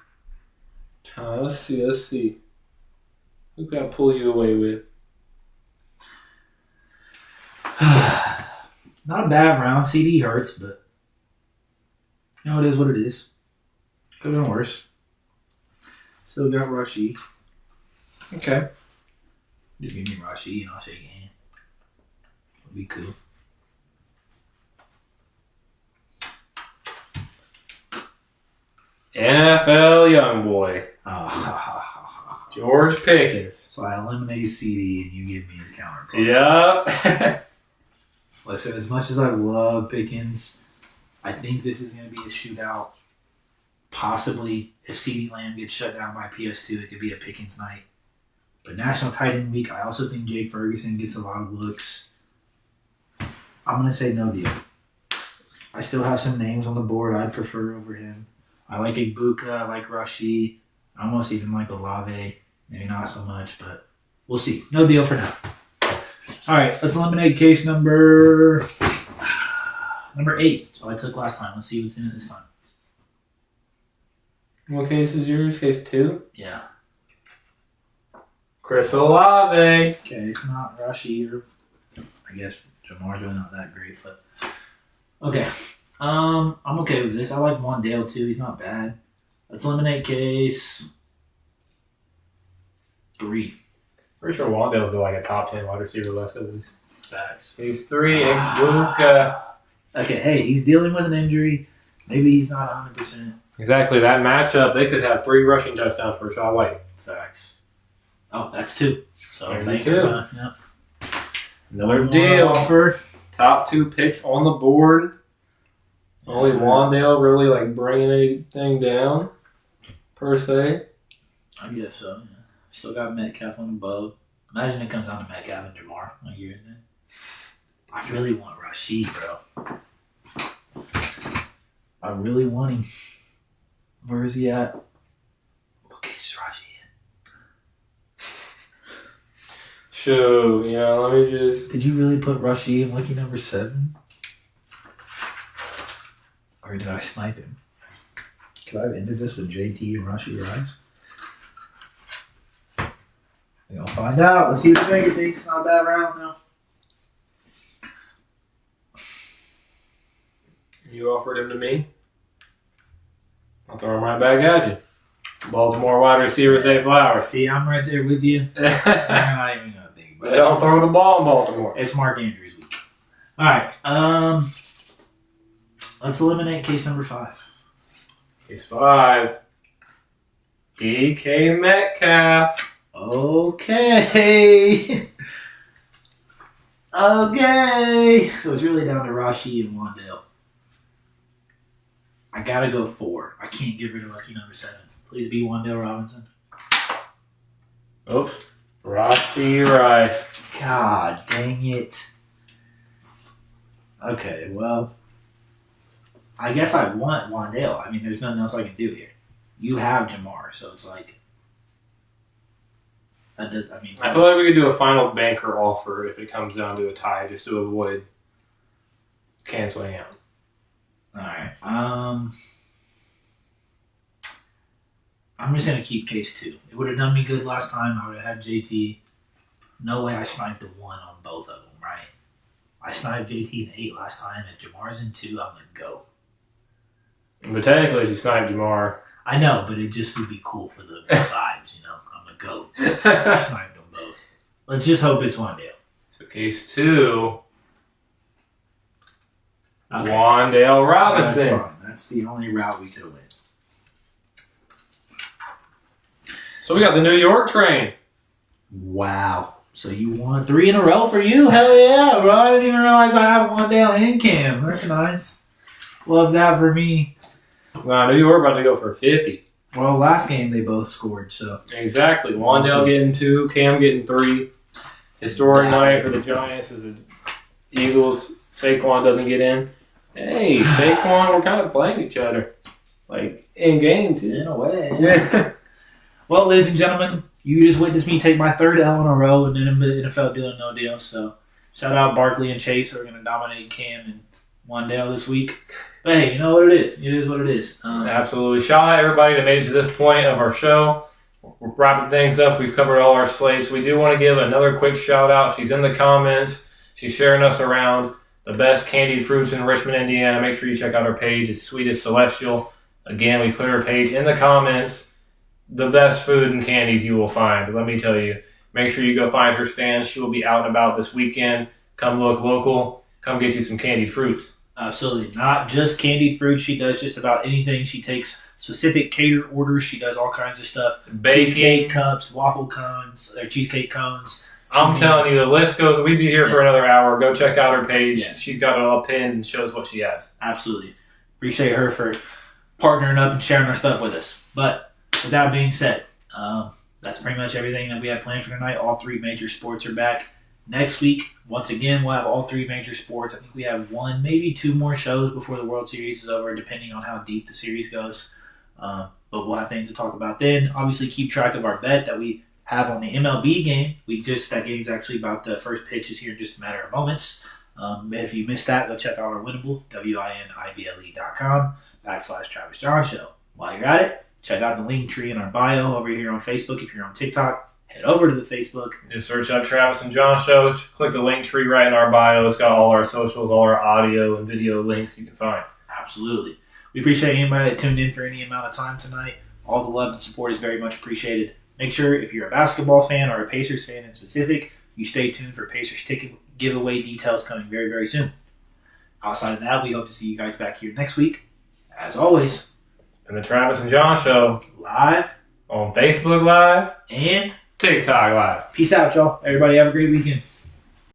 let's see. Who can I pull you away with? Not a bad round. CD hurts, but you know, it is what it is. Could have been worse. Still got Rashi. Okay. Just give me Rashi and I'll shake your hand. It'll be cool. NFL young boy. George Pickens. So I eliminate CD and you give me his counterpart. Yep. Listen, as much as I love Pickens, I think this is going to be a shootout. Possibly, if CD Lamb gets shut down by PS2, it could be a Pickens night. But National Tight End Week, I also think Jake Ferguson gets a lot of looks. I'm going to say no deal. I still have some names on the board I'd prefer over him. I like Ibuka, I like Rashi, I almost even like Olave. Maybe not so much, but we'll see. No deal for now. All right, let's eliminate case number 8. So I took last time. Let's see what's in it this time. What case is yours? Case 2? Yeah. Chris Olave. Okay, it's not Rashi or I guess Jamar's really not that great, but okay. I'm okay with this. I like Wandale too. He's not bad. Let's eliminate case 3. Pretty sure Wandale will be like a top 10 wide receiver left of these. Facts. Case 3, Ibuka. Okay, hey, he's dealing with an injury. Maybe he's not 100%. Exactly, that matchup, they could have 3 rushing touchdowns for Rashad White. Facts. Oh, that's 2. So There's thank 2. you. Yep. Another deal. Offer. Top 2 picks on the board. Only Wandale really like bringing anything down, per se. I guess so. Yeah. Still got Metcalf on the boat. Imagine it comes down to Metcalf and Jamar. Like you're in there. I really want Rashid, bro. I really want him. Where is he at? What case is Rashid in? Shoot, let me just... Did you really put Rashid in lucky number 7? Or did I snipe him? Could I have ended this with JT and Rashid Rice? We're going to find out. Let's see what the Dragon thinks. Not a bad round now. You offered him to me. I'll throw him right back at you. Baltimore wide receiver Zay Flowers. See, I'm right there with you. I'm not even going to think about it. They don't throw the ball in Baltimore. It's Mark Andrews week. All right. Let's eliminate case number 5. Case 5. DK Metcalf. Okay. Okay. So it's really down to Rashee and Wan'Dale. I got to go 4. I can't get rid of rookie number 7. Please be Wan'Dale Robinson. Oops. Rashee Rice. God dang it. Okay, well, I guess I want Wan'Dale. I mean, there's nothing else I can do here. You have Jamar, so it's like that does. I mean, I feel like we could do a final banker offer if it comes down to a tie, just to avoid canceling out. All right. I'm just gonna keep case 2. It would have done me good last time. I would have had JT. No way I sniped the 1 on both of them, right? I sniped JT in 8 last time. If Jamar's in 2, I'm gonna go. But technically, if you sniped Jamar. I know, but it just would be cool for the vibes, you know. I'm gonna go. Sniped them both. Let's just hope it's Wan'Dale. So case 2. Okay. Wan'Dale Robinson. That's fine. That's the only route we could have went. So we got the New York train. Wow. So you won 3 in a row for you? Hell yeah, bro. I didn't even realize I have Wan'Dale and Cam. That's nice. Love that for me. Well, I knew you were about to go for 50. Well, last game they both scored, so. Exactly. Wan'Dale getting 2, Cam getting 3. Historic night for the Giants as the Eagles. Saquon doesn't get in. Hey, Saquon, we're kind of playing each other. Like, in game, too. In a way. Yeah. Well, ladies and gentlemen, you just witnessed me take my 3rd L in a row and then the NFL deal no deal. So, shout out Barkley and Chase who are going to dominate Cam and Wan'Dale this week. But hey, you know what it is. It is what it is. Absolutely. Shout out everybody that made it to this point of our show. We're wrapping things up. We've covered all our slates. We do want to give another quick shout out. She's in the comments. She's sharing us around the best candied fruits in Richmond, Indiana. Make sure you check out her page. It's Sweet as Celestial. Again, we put her page in the comments. The best food and candies you will find. But let me tell you, make sure you go find her stand. She will be out and about this weekend. Come look local. Come get you some candied fruits. Absolutely. Not just candied fruit. She does just about anything. She takes specific catered orders. She does all kinds of stuff. Baking. Cheesecake cups, waffle cones, or cheesecake cones. I'm telling you, the list goes. We'd be here for another hour. Go check out her page. Yeah. She's got it all pinned and shows what she has. Absolutely. Appreciate her for partnering up and sharing her stuff with us. But with that being said, that's pretty much everything that we had planned for tonight. All 3 major sports are back. Next week, once again, we'll have all 3 major sports. I think we have 1, maybe 2 more shows before the World Series is over, depending on how deep the series goes. But we'll have things to talk about then. Obviously, keep track of our bet that we have on the MLB game. That game's actually about the first pitch is here in just a matter of moments. If you missed that, go check out our winnable, winible.com/Travis Jon Show. While you're at it, check out the link tree in our bio over here on Facebook. If you're on TikTok, head over to the Facebook. Just search up Travis and Jon Show. Click the link tree right in our bio. It's got all our socials, all our audio and video links you can find. Absolutely. We appreciate anybody that tuned in for any amount of time tonight. All the love and support is very much appreciated. Make sure if you're a basketball fan or a Pacers fan in specific, you stay tuned for Pacers ticket giveaway details coming very, very soon. Outside of that, we hope to see you guys back here next week. As always, It's been the Travis and Jon Show. Live On Facebook Live and TikTok Live. peace out, y'all. Everybody have a great weekend.